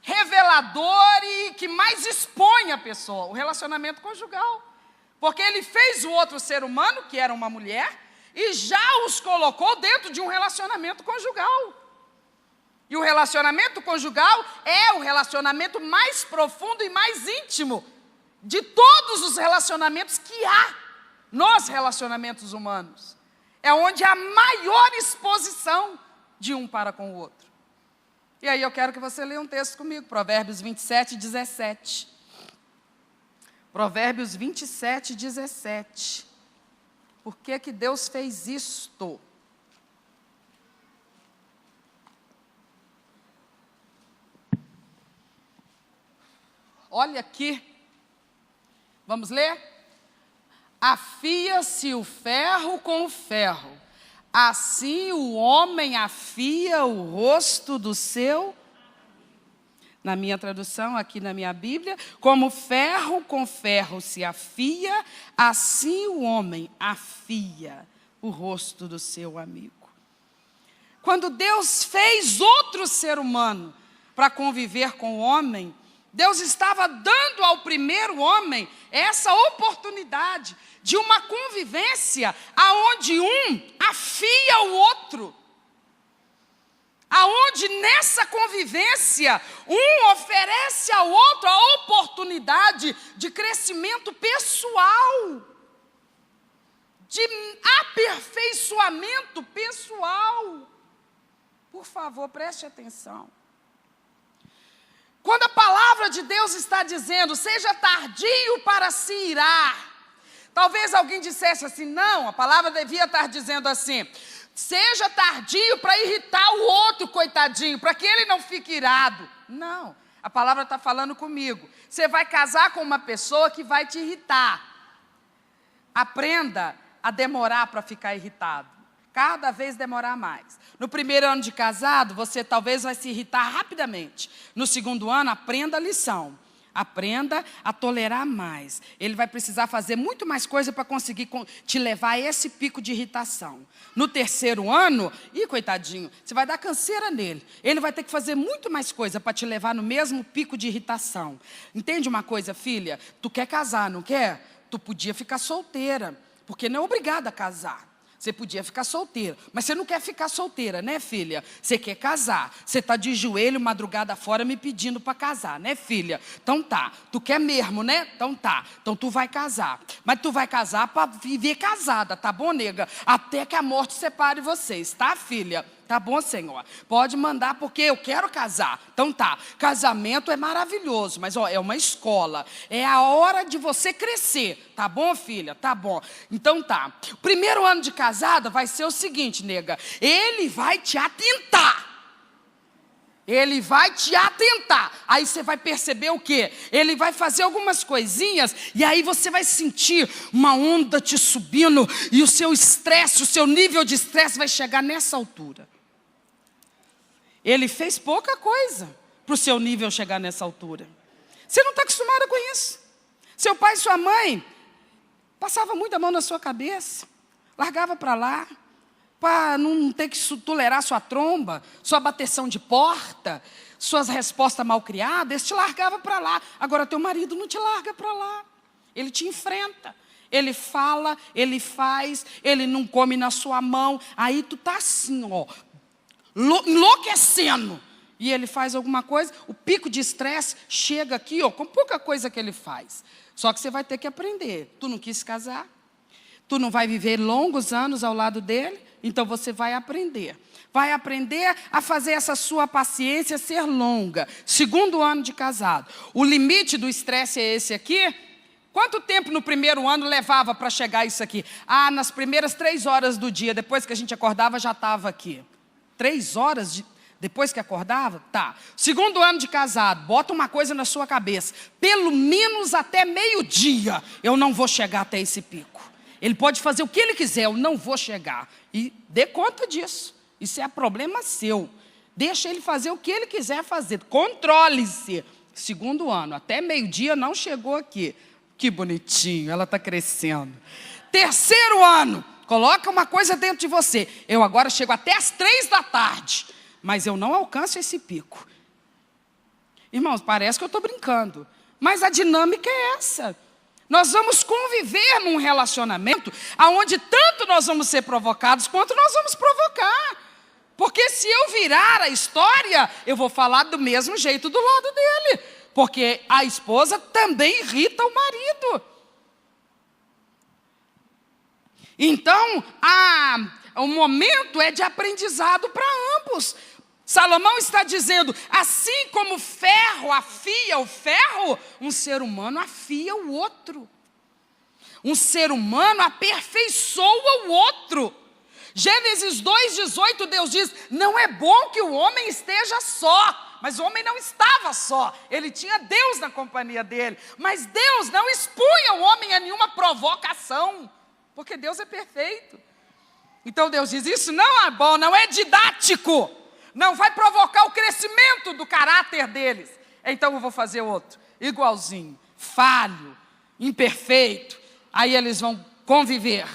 revelador e que mais expõe a pessoa, o relacionamento conjugal. Porque ele fez o outro ser humano, que era uma mulher, e já os colocou dentro de um relacionamento conjugal. E o relacionamento conjugal é o relacionamento mais profundo e mais íntimo de todos os relacionamentos que há nos relacionamentos humanos. É onde há maior exposição de um para com o outro. E aí eu quero que você leia um texto comigo, Provérbios 27, 17. Provérbios 27, 17. Por que Deus fez isto? Olha aqui. Vamos ler? Afia-se o ferro com o ferro. Assim o homem afia o rosto do seu. Na minha tradução, aqui na minha Bíblia, como ferro com ferro se afia, assim o homem afia o rosto do seu amigo. Quando Deus fez outro ser humano para conviver com o homem, Deus estava dando ao primeiro homem essa oportunidade de uma convivência aonde um afia o outro. Aonde nessa convivência, um oferece ao outro a oportunidade de crescimento pessoal, de aperfeiçoamento pessoal. Por favor, preste atenção. Quando a palavra de Deus está dizendo, seja tardio para se irar, talvez alguém dissesse assim, não, a palavra devia estar dizendo assim, seja tardio para irritar o outro, coitadinho, para que ele não fique irado. Não, a palavra está falando comigo. Você vai casar com uma pessoa que vai te irritar. Aprenda a demorar para ficar irritado. Cada vez demorar mais. No primeiro ano de casado, você talvez vai se irritar rapidamente. No segundo ano, aprenda a lição. Aprenda a tolerar mais. Ele vai precisar fazer muito mais coisa para conseguir te levar a esse pico de irritação. No terceiro ano, coitadinho, você vai dar canseira nele. Ele vai ter que fazer muito mais coisa para te levar no mesmo pico de irritação. Entende uma coisa, filha? Tu quer casar, não quer? Tu podia ficar solteira, porque não é obrigada a casar. Você podia ficar solteira, mas você não quer ficar solteira, né, filha? Você quer casar. Você está de joelho, madrugada fora, me pedindo para casar, né, filha? Então tá. Tu quer mesmo, né? Então tá. Então tu vai casar. Mas tu vai casar para viver casada, tá bom, nega? Até que a morte separe vocês, tá, filha? Tá bom, Senhor? Pode mandar, porque eu quero casar. Então tá, casamento é maravilhoso, mas é uma escola. É a hora de você crescer. Tá bom, filha? Tá bom. Então tá. O primeiro ano de casada vai ser o seguinte, nega. Ele vai te atentar. Ele vai te atentar. Aí você vai perceber o quê? Ele vai fazer algumas coisinhas e aí você vai sentir uma onda te subindo e o seu estresse, o seu nível de estresse vai chegar nessa altura. Ele fez pouca coisa para o seu nível chegar nessa altura. Você não está acostumada com isso. Seu pai e sua mãe passavam muito a mão na sua cabeça, largava para lá. para não ter que tolerar sua tromba, sua bateção de porta, suas respostas mal criadas, ele te largava para lá. Agora teu marido não te larga para lá. Ele te enfrenta. Ele fala, ele faz, ele não come na sua mão. Aí tu tá assim, ó, enlouquecendo. E ele faz alguma coisa, o pico de estresse chega aqui, ó, com pouca coisa que ele faz. Só que você vai ter que aprender. Tu não quis casar, tu não vai viver longos anos ao lado dele, então você vai aprender. Vai aprender a fazer essa sua paciência ser longa. 2º ano de casado. O limite do estresse é esse aqui. Quanto tempo no primeiro ano levava para chegar isso aqui? Ah, nas primeiras 3 horas do dia, depois que a gente acordava, já estava aqui. 3 horas depois que acordava? Tá. 2º ano de casado, bota uma coisa na sua cabeça. Pelo menos até meio-dia eu não vou chegar até esse pico. Ele pode fazer o que ele quiser, eu não vou chegar. E dê conta disso. Isso é problema seu. Deixa ele fazer o que ele quiser fazer. Controle-se. 2º ano, até meio-dia não chegou aqui. Que bonitinho, ela está crescendo. 3º ano, coloca uma coisa dentro de você. Eu agora chego até as 3 da tarde, mas eu não alcanço esse pico. Irmãos, parece que eu estou brincando, mas a dinâmica é essa. Nós vamos conviver num relacionamento onde tanto nós vamos ser provocados quanto nós vamos provocar. Porque se eu virar a história, eu vou falar do mesmo jeito do lado dele. Porque a esposa também irrita o marido. Então, o momento é de aprendizado para ambos. Salomão está dizendo, assim como o ferro afia o ferro, um ser humano afia o outro. Um ser humano aperfeiçoa o outro. Gênesis 2,18, Deus diz, não é bom que o homem esteja só. Mas o homem não estava só, ele tinha Deus na companhia dele. Mas Deus não expunha o homem a nenhuma provocação, porque Deus é perfeito. Então Deus diz, isso não é bom, não é didático, não vai provocar o crescimento do caráter deles. Então eu vou fazer outro, igualzinho, falho, imperfeito. Aí eles vão conviver,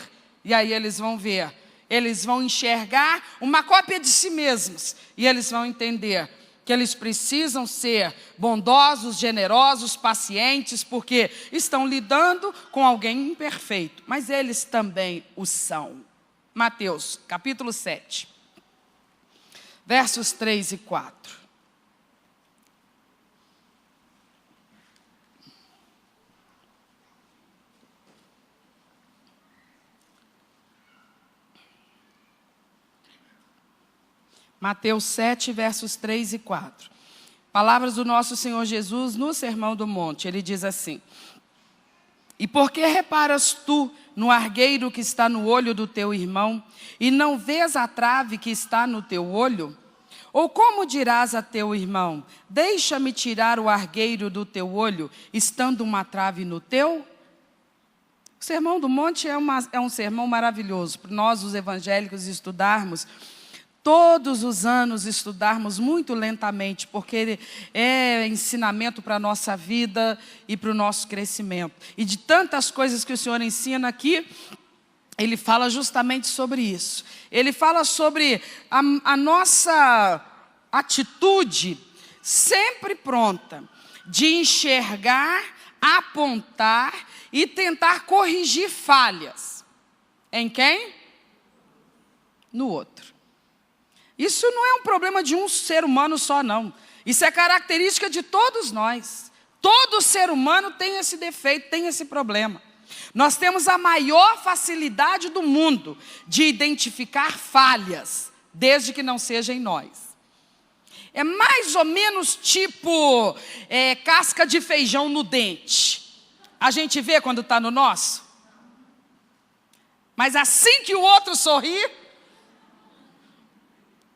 e aí eles vão ver, eles vão enxergar uma cópia de si mesmos, e eles vão entender que eles precisam ser bondosos, generosos, pacientes, porque estão lidando com alguém imperfeito, mas eles também o são. Mateus, capítulo 7, versos 3 e 4. Mateus 7, versos 3 e 4. Palavras do nosso Senhor Jesus no Sermão do Monte. Ele diz assim, e por que reparas tu no argueiro que está no olho do teu irmão, e não vês a trave que está no teu olho? Ou como dirás a teu irmão, deixa-me tirar o argueiro do teu olho, estando uma trave no teu? O Sermão do Monte é um sermão maravilhoso, para nós os evangélicos estudarmos, todos os anos estudarmos muito lentamente, porque ele é ensinamento para a nossa vida e para o nosso crescimento. E de tantas coisas que o Senhor ensina aqui, ele fala justamente sobre isso. Ele fala sobre a nossa atitude sempre pronta de enxergar, apontar e tentar corrigir falhas. Em quem? No outro. Isso não é um problema de um ser humano só, não. Isso é característica de todos nós. Todo ser humano tem esse defeito, tem esse problema. Nós temos a maior facilidade do mundo de identificar falhas, desde que não seja em nós. É mais ou menos tipo casca de feijão no dente. A gente vê quando está no nosso. Mas assim que o outro sorri,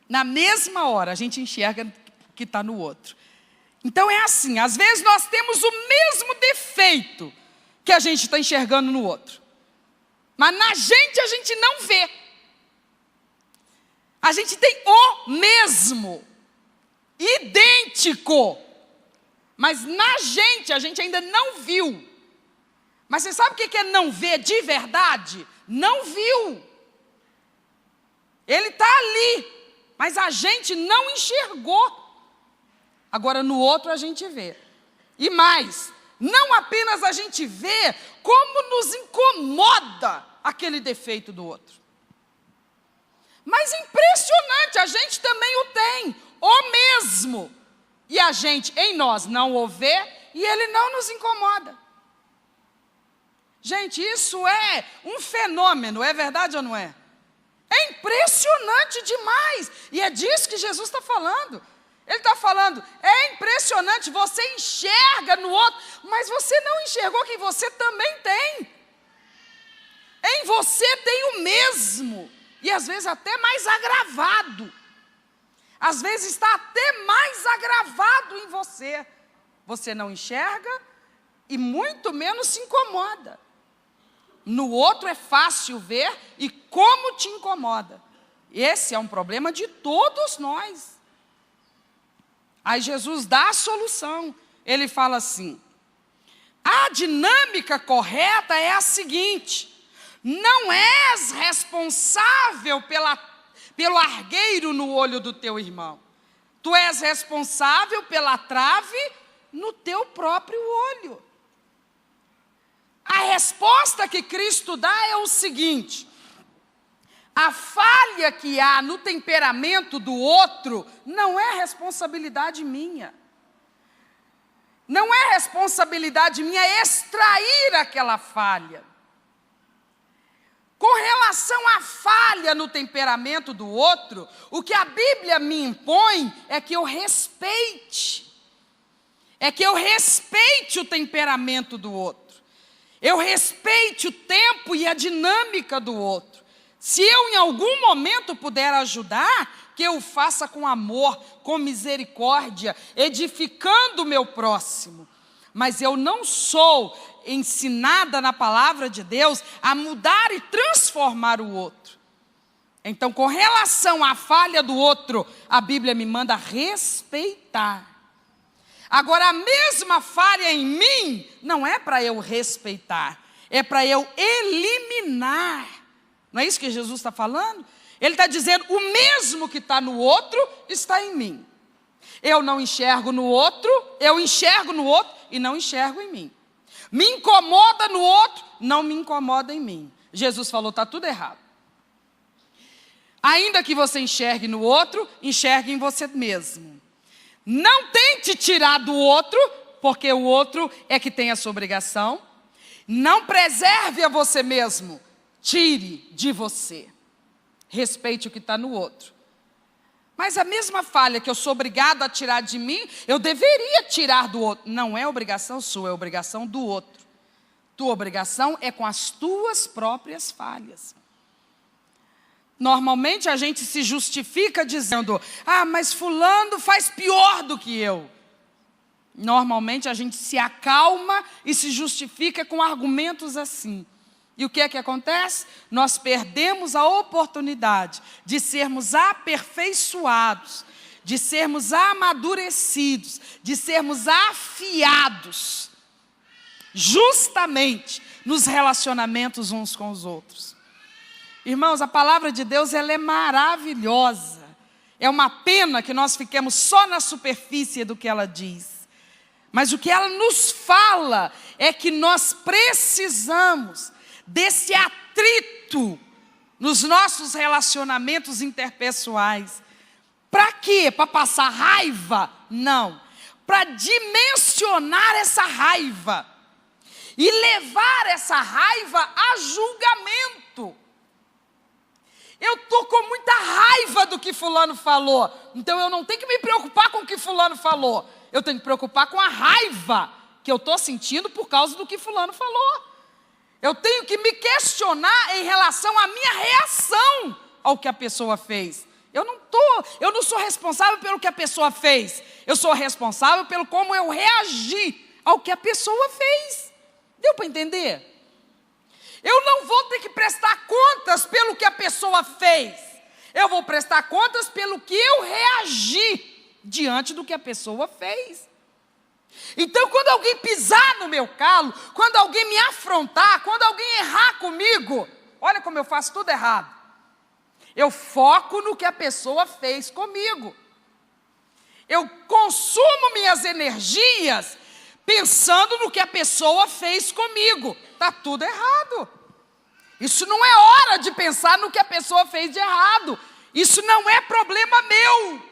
na mesma hora, a gente enxerga que está no outro. Então é assim, às vezes nós temos o mesmo defeito que a gente está enxergando no outro. Mas na gente a gente não vê. A gente tem o mesmo, idêntico. Mas na gente a gente ainda não viu. Mas você sabe o que é não ver de verdade? Não viu. Ele está ali, mas a gente não enxergou. Agora no outro a gente vê. E mais, não apenas a gente vê, como nos incomoda aquele defeito do outro. Mas impressionante, a gente também o tem, o mesmo. E a gente, em nós, não o vê e ele não nos incomoda. Gente, isso é um fenômeno, é verdade ou não é? É impressionante demais. E é disso que Jesus está falando. Ele está falando, é impressionante, você enxerga no outro, mas você não enxergou que você também tem. Em você tem o mesmo. E às vezes até mais agravado. Às vezes está até mais agravado em você. Você não enxerga e muito menos se incomoda. No outro é fácil ver e como te incomoda. Esse é um problema de todos nós. Aí Jesus dá a solução. Ele fala assim, a dinâmica correta é a seguinte: não és responsável pelo argueiro no olho do teu irmão. Tu és responsável pela trave no teu próprio olho. A resposta que Cristo dá é o seguinte: a falha que há no temperamento do outro não é responsabilidade minha. Não é responsabilidade minha extrair aquela falha. Com relação à falha no temperamento do outro, o que a Bíblia me impõe é que eu respeite. É que eu respeite o temperamento do outro. Eu respeite o tempo e a dinâmica do outro. Se eu em algum momento puder ajudar, que eu o faça com amor, com misericórdia, edificando o meu próximo. Mas eu não sou ensinada na palavra de Deus a mudar e transformar o outro. Então, com relação à falha do outro, a Bíblia me manda respeitar. Agora, a mesma falha em mim não é para eu respeitar, é para eu eliminar. Não é isso que Jesus está falando? Ele está dizendo, o mesmo que está no outro está em mim. Eu não enxergo no outro, eu enxergo no outro e não enxergo em mim. Me incomoda no outro, não me incomoda em mim. Jesus falou, está tudo errado. Ainda que você enxergue no outro, enxergue em você mesmo. Não tente tirar do outro, porque o outro é que tem essa obrigação. Não preserve a você mesmo, tire de você. Respeite o que está no outro. Mas a mesma falha que eu sou obrigado a tirar de mim, eu deveria tirar do outro. Não é obrigação sua, é obrigação do outro. Tua obrigação é com as tuas próprias falhas. Normalmente a gente se justifica dizendo, mas fulano faz pior do que eu. Normalmente a gente se acalma e se justifica com argumentos assim. E o que é que acontece? Nós perdemos a oportunidade de sermos aperfeiçoados, de sermos amadurecidos, de sermos afiados, justamente nos relacionamentos uns com os outros. Irmãos, a palavra de Deus, ela é maravilhosa. É uma pena que nós fiquemos só na superfície do que ela diz. Mas o que ela nos fala é que nós precisamos desse atrito nos nossos relacionamentos interpessoais. Para quê? Para passar raiva? Não. Para dimensionar essa raiva e levar essa raiva a julgamento. Eu estou com muita raiva do que fulano falou, então eu não tenho que me preocupar com o que fulano falou. Eu tenho que me preocupar com a raiva que eu estou sentindo por causa do que fulano falou. Eu tenho que me questionar em relação à minha reação ao que a pessoa fez. Eu não sou responsável pelo que a pessoa fez. Eu sou responsável pelo como eu reagi ao que a pessoa fez. Deu para entender? Eu não vou ter que prestar contas pelo que a pessoa fez. Eu vou prestar contas pelo que eu reagi diante do que a pessoa fez. Então, quando alguém pisar no meu calo, quando alguém me afrontar, quando alguém errar comigo, olha como eu faço tudo errado. Eu foco no que a pessoa fez comigo. Eu consumo minhas energias pensando no que a pessoa fez comigo. Está tudo errado. Isso não é hora de pensar no que a pessoa fez de errado. Isso não é problema meu.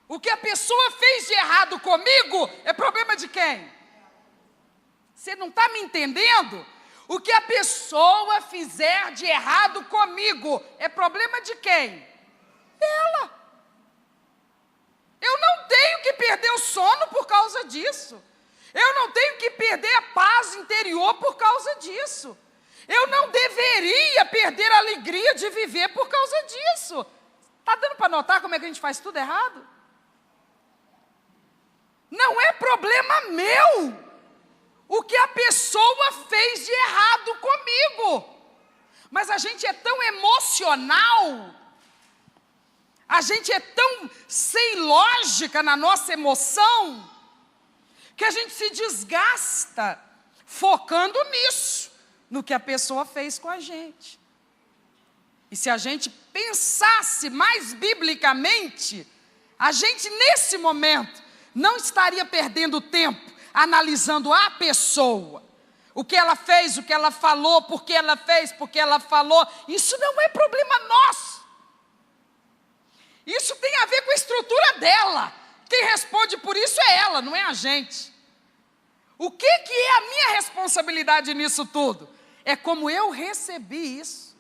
O que a pessoa fez de errado comigo é problema de quem? Você não está me entendendo? O que a pessoa fizer de errado comigo é problema de quem? Dela. Eu não tenho que perder o sono por causa disso. Eu não tenho que perder a paz interior por causa disso. Eu não deveria perder a alegria de viver por causa disso. Está dando para notar como é que a gente faz tudo errado? Não é problema meu o que a pessoa fez de errado comigo. Mas a gente é tão emocional, a gente é tão sem lógica na nossa emoção, que a gente se desgasta focando nisso, no que a pessoa fez com a gente. E se a gente pensasse mais biblicamente, a gente nesse momento não estaria perdendo tempo analisando a pessoa, o que ela fez, o que ela falou, por que ela fez, por que ela falou. Isso não é problema nosso. Isso tem a ver com a estrutura dela. Quem responde por isso é ela, não é a gente. O que é a minha responsabilidade nisso tudo? É como eu recebi isso.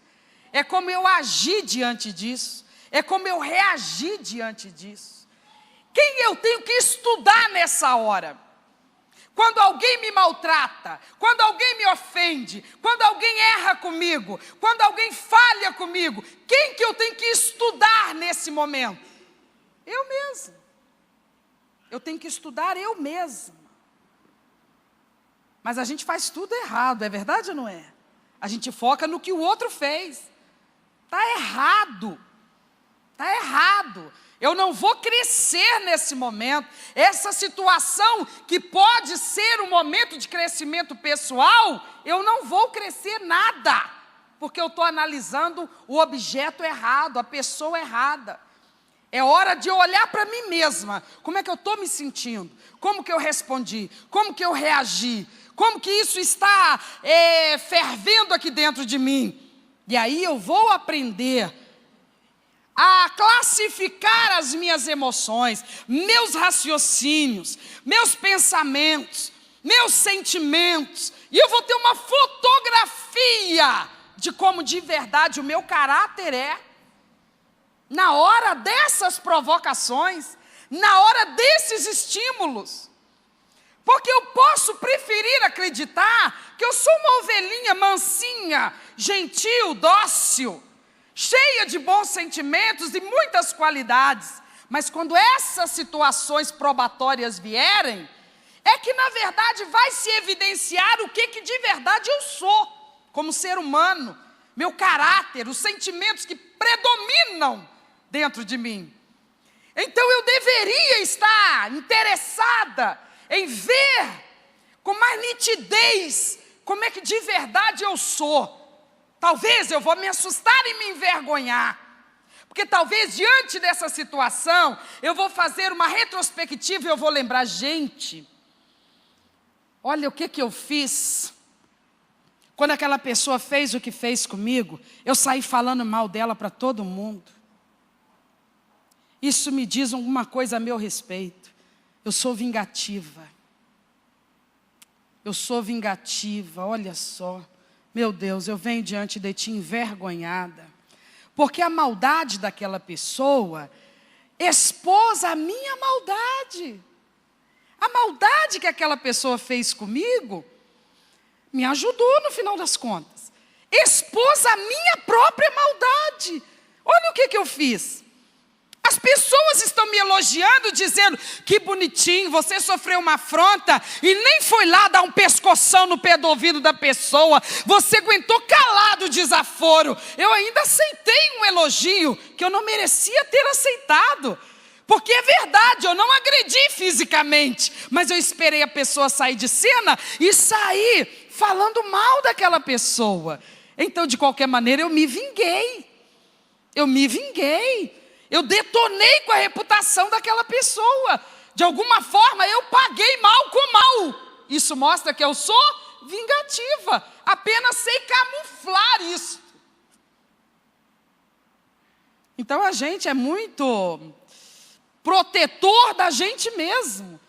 É como eu agi diante disso. É como eu reagi diante disso. Quem eu tenho que estudar nessa hora? Quando alguém me maltrata, quando alguém me ofende, quando alguém erra comigo, quando alguém falha comigo, quem que eu tenho que estudar nesse momento? Eu mesma. Eu tenho que estudar eu mesma. Mas a gente faz tudo errado, é verdade ou não é? A gente foca no que o outro fez. Está errado. Está errado. Eu não vou crescer nesse momento. Essa situação que pode ser um momento de crescimento pessoal, eu não vou crescer nada, porque eu estou analisando o objeto errado, a pessoa errada. É hora de eu olhar para mim mesma. Como é que eu estou me sentindo? Como que eu respondi? Como que eu reagi? Como que isso está fervendo aqui dentro de mim? E aí eu vou aprender a classificar as minhas emoções, meus raciocínios, meus pensamentos, meus sentimentos. E eu vou ter uma fotografia de como de verdade o meu caráter é. Na hora dessas provocações, na hora desses estímulos. Porque eu posso preferir acreditar que eu sou uma ovelhinha mansinha, gentil, dócil, cheia de bons sentimentos e muitas qualidades. Mas quando essas situações probatórias vierem, é que na verdade vai se evidenciar o que de verdade eu sou, como ser humano, meu caráter, os sentimentos que predominam dentro de mim. Então eu deveria estar interessada em ver com mais nitidez como é que de verdade eu sou. Talvez eu vou me assustar e me envergonhar, porque talvez diante dessa situação eu vou fazer uma retrospectiva e eu vou lembrar, gente, olha o que eu fiz. Quando aquela pessoa fez o que fez comigo, eu saí falando mal dela para todo mundo. Isso me diz alguma coisa a meu respeito. Eu sou vingativa. Eu sou vingativa, olha só. Meu Deus, eu venho diante de ti envergonhada. Porque a maldade daquela pessoa expôs a minha maldade. A maldade que aquela pessoa fez comigo me ajudou no final das contas. Expôs a minha própria maldade. Olha o que eu fiz. As pessoas estão me elogiando, dizendo, que bonitinho, você sofreu uma afronta e nem foi lá dar um pescoção no pé do ouvido da pessoa. Você aguentou calado o desaforo. Eu ainda aceitei um elogio que eu não merecia ter aceitado. Porque é verdade, eu não agredi fisicamente, mas eu esperei a pessoa sair de cena e sair falando mal daquela pessoa. Então, de qualquer maneira, eu me vinguei. Eu me vinguei. Eu detonei com a reputação daquela pessoa. De alguma forma, eu paguei mal com mal. Isso mostra que eu sou vingativa. Apenas sei camuflar isso. Então, a gente é muito protetor da gente mesmo.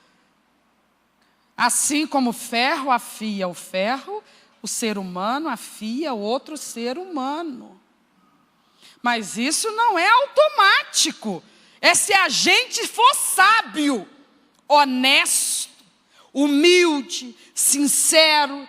Assim como o ferro afia o ferro, o ser humano afia o outro ser humano. Mas isso não é automático. É se a gente for sábio, honesto, humilde, sincero,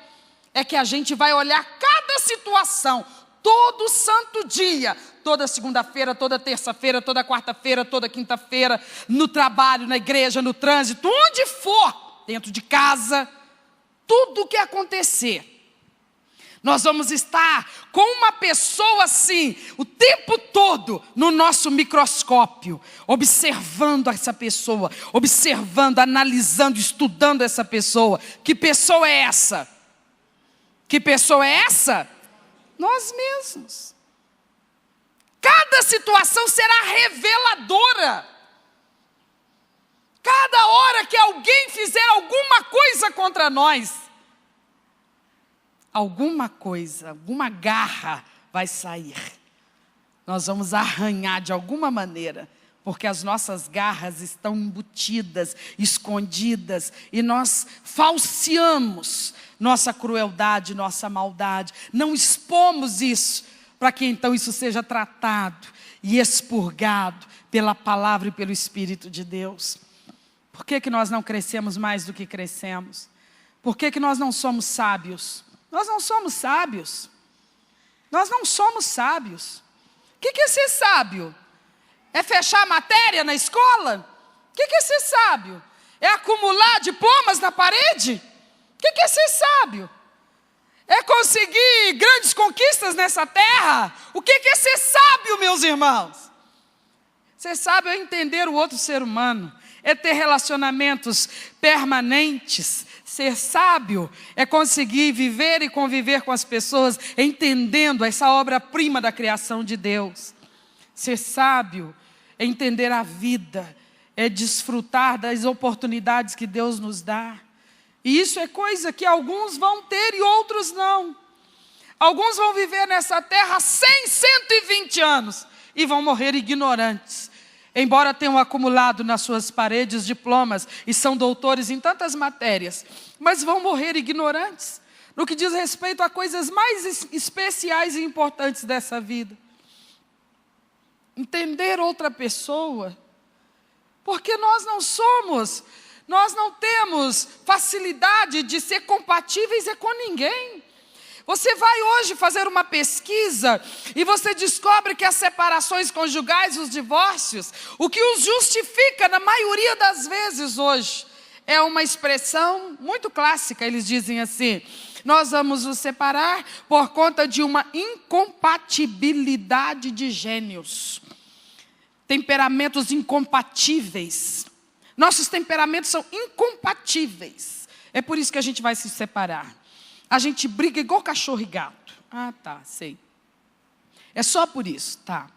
é que a gente vai olhar cada situação, todo santo dia, toda segunda-feira, toda terça-feira, toda quarta-feira, toda quinta-feira, no trabalho, na igreja, no trânsito, onde for, dentro de casa, tudo o que acontecer. Nós vamos estar com uma pessoa assim, o tempo todo, no nosso microscópio, observando essa pessoa, observando, analisando, estudando essa pessoa. Que pessoa é essa? Que pessoa é essa? Nós mesmos. Cada situação será reveladora. Cada hora que alguém fizer alguma coisa contra nós, alguma coisa, alguma garra vai sair. Nós vamos arranhar de alguma maneira, porque as nossas garras estão embutidas, escondidas, e nós falseamos nossa crueldade, nossa maldade. Não expomos isso, para que então isso seja tratado e expurgado pela palavra e pelo Espírito de Deus. Por que nós não crescemos mais do que crescemos? Por que nós não somos sábios? Nós não somos sábios. Nós não somos sábios. O que é ser sábio? É fechar a matéria na escola? O que é ser sábio? É acumular diplomas na parede? O que é ser sábio? É conseguir grandes conquistas nessa terra? O que é ser sábio, meus irmãos? Ser sábio é entender o outro ser humano, é ter relacionamentos permanentes. Ser sábio é conseguir viver e conviver com as pessoas, entendendo essa obra-prima da criação de Deus. Ser sábio é entender a vida, é desfrutar das oportunidades que Deus nos dá. E isso é coisa que alguns vão ter e outros não. Alguns vão viver nessa terra 100, 120 anos e vão morrer ignorantes. Embora tenham acumulado nas suas paredes diplomas e são doutores em tantas matérias, mas vão morrer ignorantes no que diz respeito a coisas mais especiais e importantes dessa vida. Entender outra pessoa, porque nós não temos facilidade de ser compatíveis com ninguém. Você vai hoje fazer uma pesquisa e você descobre que as separações conjugais, os divórcios, o que os justifica na maioria das vezes hoje, é uma expressão muito clássica. Eles dizem assim: nós vamos nos separar por conta de uma incompatibilidade de gênios. Temperamentos incompatíveis. Nossos temperamentos são incompatíveis. É por isso que a gente vai se separar. A gente briga igual cachorro e gato. Ah, tá, sei. É só por isso, tá.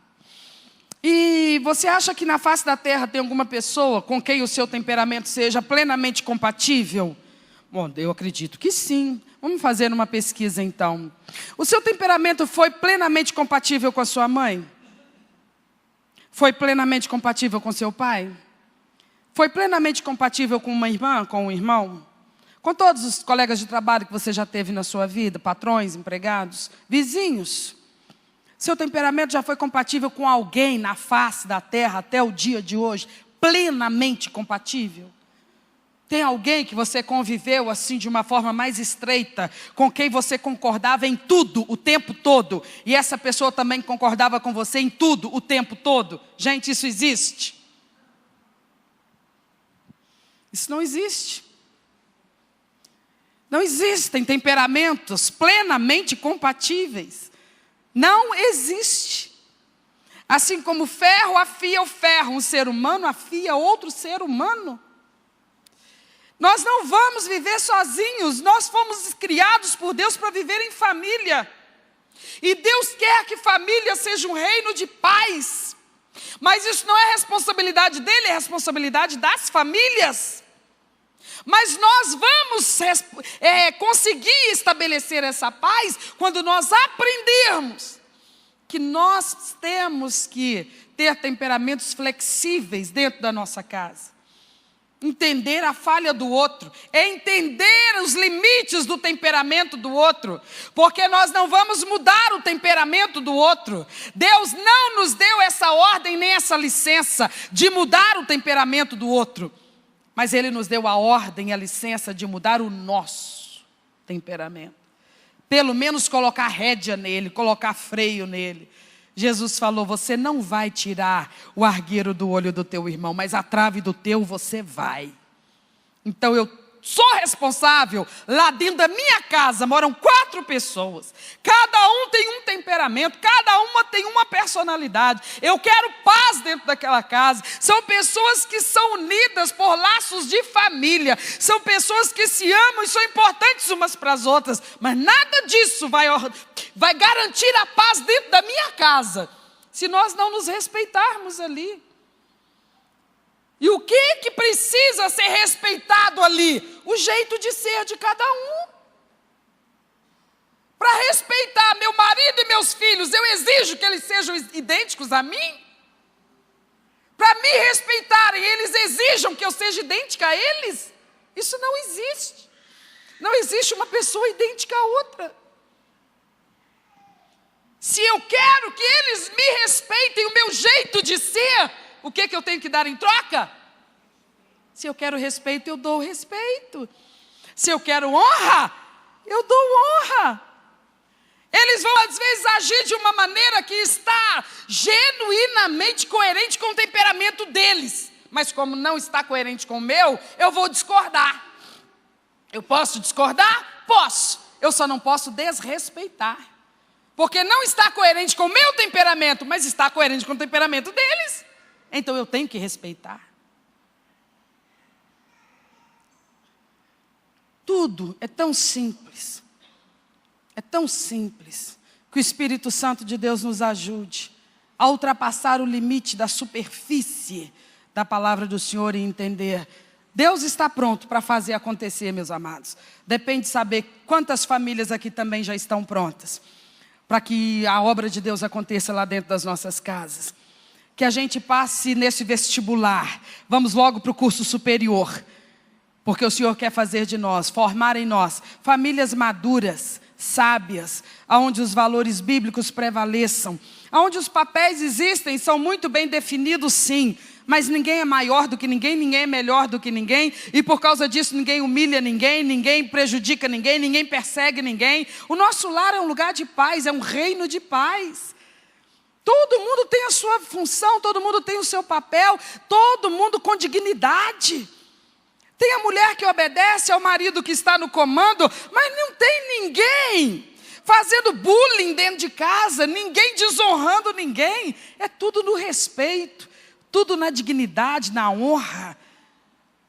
E você acha que na face da terra tem alguma pessoa com quem o seu temperamento seja plenamente compatível? Bom, eu acredito que sim. Vamos fazer uma pesquisa então. O seu temperamento foi plenamente compatível com a sua mãe? Foi plenamente compatível com seu pai? Foi plenamente compatível com uma irmã, com um irmão? Com todos os colegas de trabalho que você já teve na sua vida, patrões, empregados, vizinhos? Seu temperamento já foi compatível com alguém na face da terra até o dia de hoje? Plenamente compatível? Tem alguém que você conviveu assim de uma forma mais estreita, com quem você concordava em tudo o tempo todo, e essa pessoa também concordava com você em tudo o tempo todo? Gente, isso existe? Isso não existe. Não existem temperamentos plenamente compatíveis. Não existe. Assim como o ferro afia o ferro, um ser humano afia outro ser humano. Nós não vamos viver sozinhos, nós fomos criados por Deus para viver em família. E Deus quer que família seja um reino de paz. Mas isso não é responsabilidade dele, é responsabilidade das famílias. Mas nós vamos conseguir estabelecer essa paz quando nós aprendermos que nós temos que ter temperamentos flexíveis dentro da nossa casa. Entender a falha do outro, entender os limites do temperamento do outro, porque nós não vamos mudar o temperamento do outro. Deus não nos deu essa ordem nem essa licença de mudar o temperamento do outro, mas Ele nos deu a ordem e a licença de mudar o nosso temperamento. Pelo menos colocar rédea nele, colocar freio nele. Jesus falou, você não vai tirar o argueiro do olho do teu irmão, mas a trave do teu você vai. Então eu sou responsável, lá dentro da minha casa moram 4 pessoas. Cada um tem um temperamento, cada uma tem uma personalidade. Eu quero paz dentro daquela casa. São pessoas que são unidas por laços de família. São pessoas que se amam e são importantes umas para as outras. Mas nada disso vai garantir a paz dentro da minha casa, se nós não nos respeitarmos ali. E o que precisa ser respeitado ali? O jeito de ser de cada um. Para respeitar meu marido e meus filhos, eu exijo que eles sejam idênticos a mim? Para me respeitarem, eles exijam que eu seja idêntica a eles? Isso não existe. Não existe uma pessoa idêntica a outra. Se eu quero que eles me respeitem o meu jeito de ser, o que eu tenho que dar em troca? Se eu quero respeito, eu dou respeito. Se eu quero honra, eu dou honra. Eles vão às vezes agir de uma maneira que está genuinamente coerente com o temperamento deles. Mas como não está coerente com o meu, eu vou discordar. Eu posso discordar? Posso. Eu só não posso desrespeitar. Porque não está coerente com o meu temperamento, mas está coerente com o temperamento deles. Então eu tenho que respeitar. Tudo é tão simples. É tão simples. Que o Espírito Santo de Deus nos ajude a ultrapassar o limite da superfície da palavra do Senhor e entender. Deus está pronto para fazer acontecer, meus amados. Depende de saber quantas famílias aqui também já estão prontas para que a obra de Deus aconteça lá dentro das nossas casas. Que a gente passe nesse vestibular. Vamos logo para o curso superior. Porque o Senhor quer fazer de nós, formar em nós, famílias maduras, sábias, onde os valores bíblicos prevaleçam, onde os papéis existem, são muito bem definidos sim, mas ninguém é maior do que ninguém, ninguém é melhor do que ninguém, e por causa disso ninguém humilha ninguém, ninguém prejudica ninguém, ninguém persegue ninguém. O nosso lar é um lugar de paz, é um reino de paz. Todo mundo tem a sua função, todo mundo tem o seu papel, todo mundo com dignidade. Tem a mulher que obedece ao marido que está no comando, mas não tem ninguém fazendo bullying dentro de casa, ninguém desonrando ninguém. É tudo no respeito, tudo na dignidade, na honra.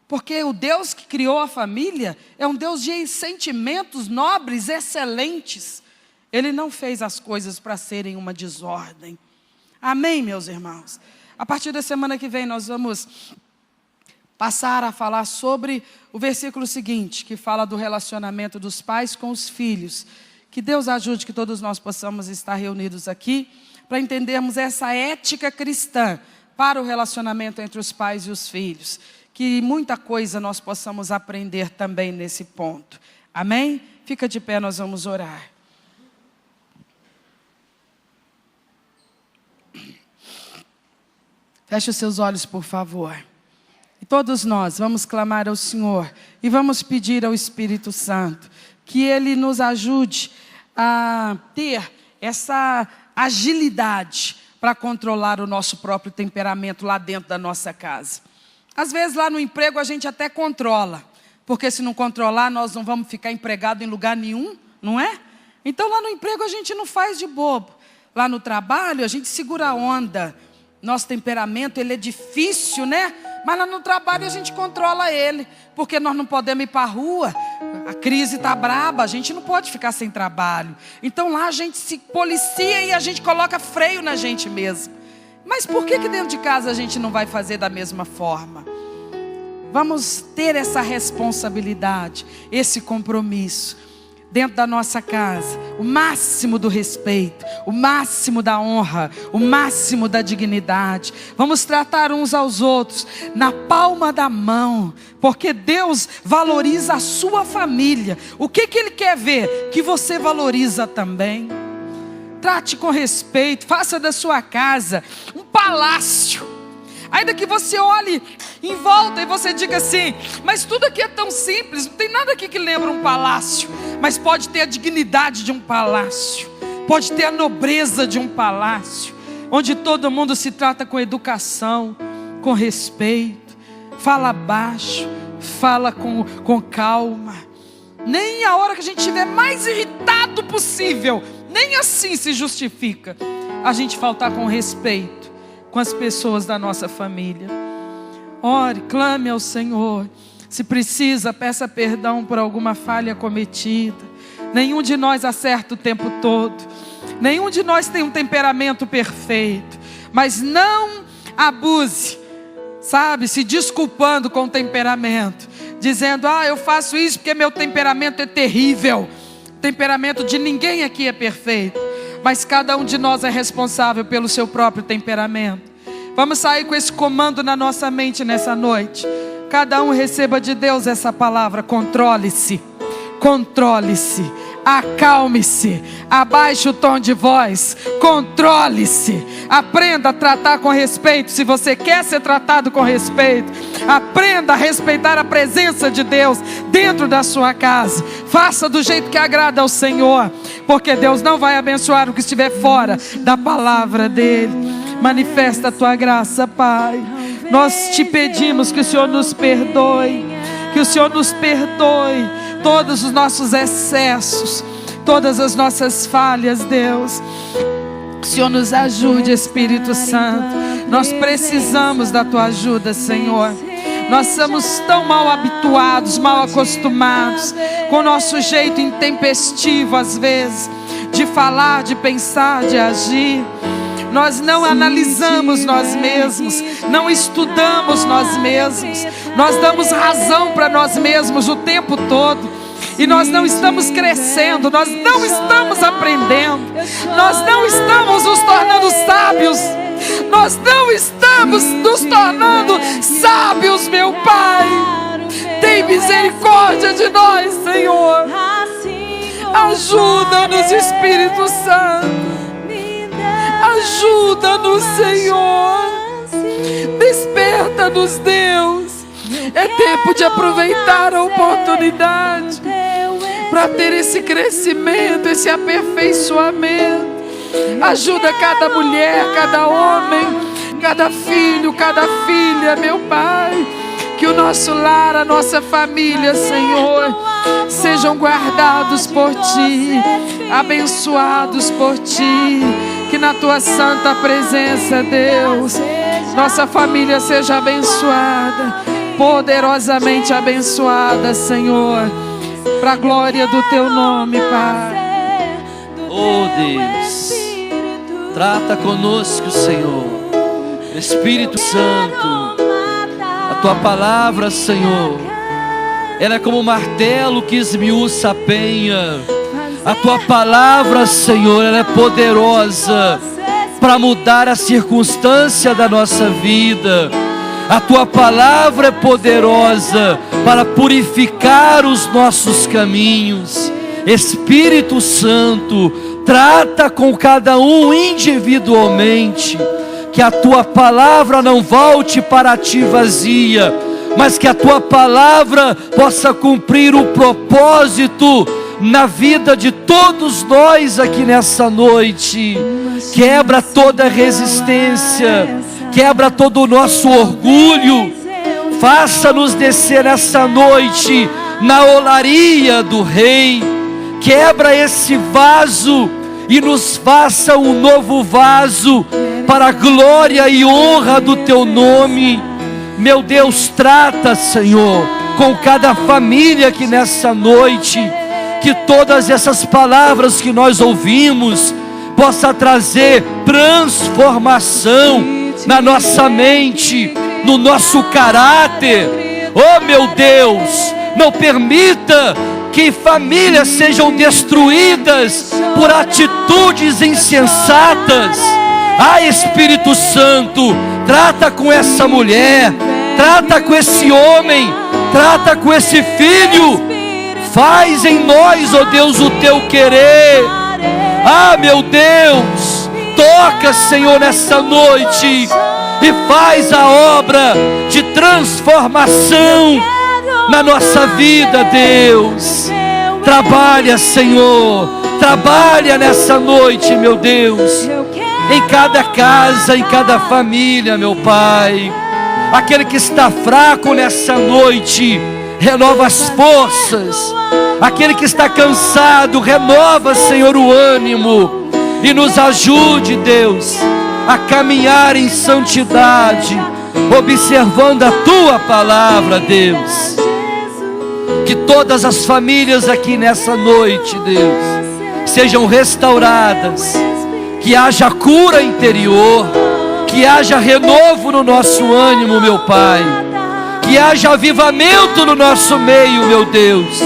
Porque o Deus que criou a família é um Deus de sentimentos nobres, excelentes. Ele não fez as coisas para serem uma desordem. Amém, meus irmãos? A partir da semana que vem nós vamos passar a falar sobre o versículo seguinte, que fala do relacionamento dos pais com os filhos. Que Deus ajude que todos nós possamos estar reunidos aqui para entendermos essa ética cristã para o relacionamento entre os pais e os filhos. Que muita coisa nós possamos aprender também nesse ponto. Amém? Fica de pé, nós vamos orar. Feche os seus olhos, por favor. E todos nós vamos clamar ao Senhor e vamos pedir ao Espírito Santo que Ele nos ajude a ter essa agilidade para controlar o nosso próprio temperamento lá dentro da nossa casa. Às vezes lá no emprego a gente até controla, porque se não controlar nós não vamos ficar empregado em lugar nenhum, não é? Então lá no emprego a gente não faz de bobo. Lá no trabalho a gente segura a onda. Nosso temperamento, ele é difícil, né? Mas lá no trabalho a gente controla ele. Porque nós não podemos ir para a rua A crise está braba, a gente não pode ficar sem trabalho. Então lá a gente se policia e a gente coloca freio na gente mesmo. Mas por que dentro de casa a gente não vai fazer da mesma forma? Vamos ter essa responsabilidade, esse compromisso. Dentro da nossa casa, o máximo do respeito, o máximo da honra, o máximo da dignidade. Vamos tratar uns aos outros na palma da mão, porque Deus valoriza a sua família. O que Ele quer ver? Que você valoriza também. Trate com respeito, faça da sua casa um palácio. Ainda que você olhe em volta e você diga assim: mas tudo aqui é tão simples, não tem nada aqui que lembra um palácio. Mas pode ter a dignidade de um palácio, pode ter a nobreza de um palácio, onde todo mundo se trata com educação, com respeito, fala baixo, fala com calma. Nem a hora que a gente estiver mais irritado possível, nem assim se justifica a gente faltar com respeito com as pessoas da nossa família. Ore, clame ao Senhor. Se precisa, peça perdão por alguma falha cometida. Nenhum de nós acerta o tempo todo. Nenhum de nós tem um temperamento perfeito. Mas não abuse, sabe, se desculpando com o temperamento, dizendo: eu faço isso porque meu temperamento é terrível. O temperamento de ninguém aqui é perfeito, mas cada um de nós é responsável pelo seu próprio temperamento. Vamos sair com esse comando na nossa mente nessa noite. Cada um receba de Deus essa palavra: controle-se, controle-se, acalme-se, abaixe o tom de voz, controle-se, aprenda a tratar com respeito. Se você quer ser tratado com respeito, aprenda a respeitar a presença de Deus dentro da sua casa. Faça do jeito que agrada ao Senhor, porque Deus não vai abençoar o que estiver fora da palavra dEle. Manifesta a tua graça, Pai. Nós te pedimos que o Senhor nos perdoe, que o Senhor nos perdoe todos os nossos excessos, todas as nossas falhas, Deus. O Senhor nos ajude, Espírito Santo. Nós precisamos da tua ajuda, Senhor. Nós somos tão mal habituados, mal acostumados com o nosso jeito intempestivo, às vezes, de falar, de pensar, de agir. Nós não analisamos nós mesmos, não estudamos nós mesmos, nós damos razão para nós mesmos o tempo todo, e nós não estamos crescendo, nós não estamos aprendendo, nós não estamos nos tornando sábios, nós não estamos nos tornando sábios, meu Pai. Tem misericórdia de nós, Senhor. Ajuda-nos, Espírito Santo. Ajuda-nos, Senhor. Desperta-nos, Deus. É tempo de aproveitar a oportunidade para ter esse crescimento, esse aperfeiçoamento. Ajuda cada mulher, cada homem, cada filho, cada filha, meu Pai. Que o nosso lar, a nossa família, Senhor, sejam guardados por Ti, abençoados por Ti. Que na Tua santa presença, Deus, nossa família seja abençoada, poderosamente abençoada, Senhor, para a glória do Teu nome, Pai. Oh Deus, trata conosco, Senhor. Espírito Santo, a Tua palavra, Senhor, ela é como um martelo que esmiuça a penha. A Tua palavra, Senhor, ela é poderosa para mudar a circunstância da nossa vida. A Tua palavra é poderosa para purificar os nossos caminhos. Espírito Santo, trata com cada um individualmente. Que a Tua palavra não volte para Ti vazia, mas que a Tua palavra possa cumprir o propósito na vida de todos nós aqui nessa noite. Quebra toda resistência, quebra todo o nosso orgulho. Faça-nos descer nessa noite na olaria do Rei. Quebra esse vaso e nos faça um novo vaso para a glória e honra do Teu nome. Meu Deus, trata, Senhor, com cada família aqui nessa noite, que todas essas palavras que nós ouvimos possa trazer transformação na nossa mente, no nosso caráter. Oh meu Deus, não permita que famílias sejam destruídas por atitudes insensatas. Ah, Espírito Santo, trata com essa mulher, trata com esse homem, trata com esse filho. Faz em nós, ó Deus, o teu querer. Ah, meu Deus, toca, Senhor, nessa noite e faz a obra de transformação na nossa vida, Deus. Trabalha, Senhor, trabalha nessa noite, meu Deus, em cada casa, em cada família, meu Pai. Aquele que está fraco nessa noite, renova as forças. Aquele que está cansado, renova, Senhor, o ânimo. E nos ajude, Deus, a caminhar em santidade, observando a Tua palavra, Deus. Que todas as famílias aqui nessa noite, Deus, sejam restauradas. Que haja cura interior, que haja renovo no nosso ânimo, meu Pai. Que haja avivamento no nosso meio, meu Deus.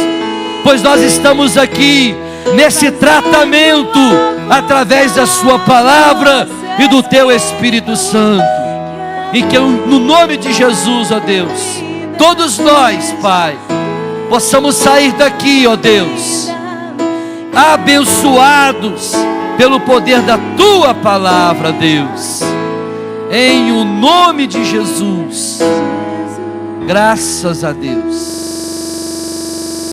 Pois nós estamos aqui nesse tratamento através da Sua palavra e do Teu Espírito Santo. E que no nome de Jesus, ó Deus, todos nós, Pai, possamos sair daqui, ó Deus, abençoados pelo poder da Tua palavra, Deus. Em o nome de Jesus. Graças a Deus.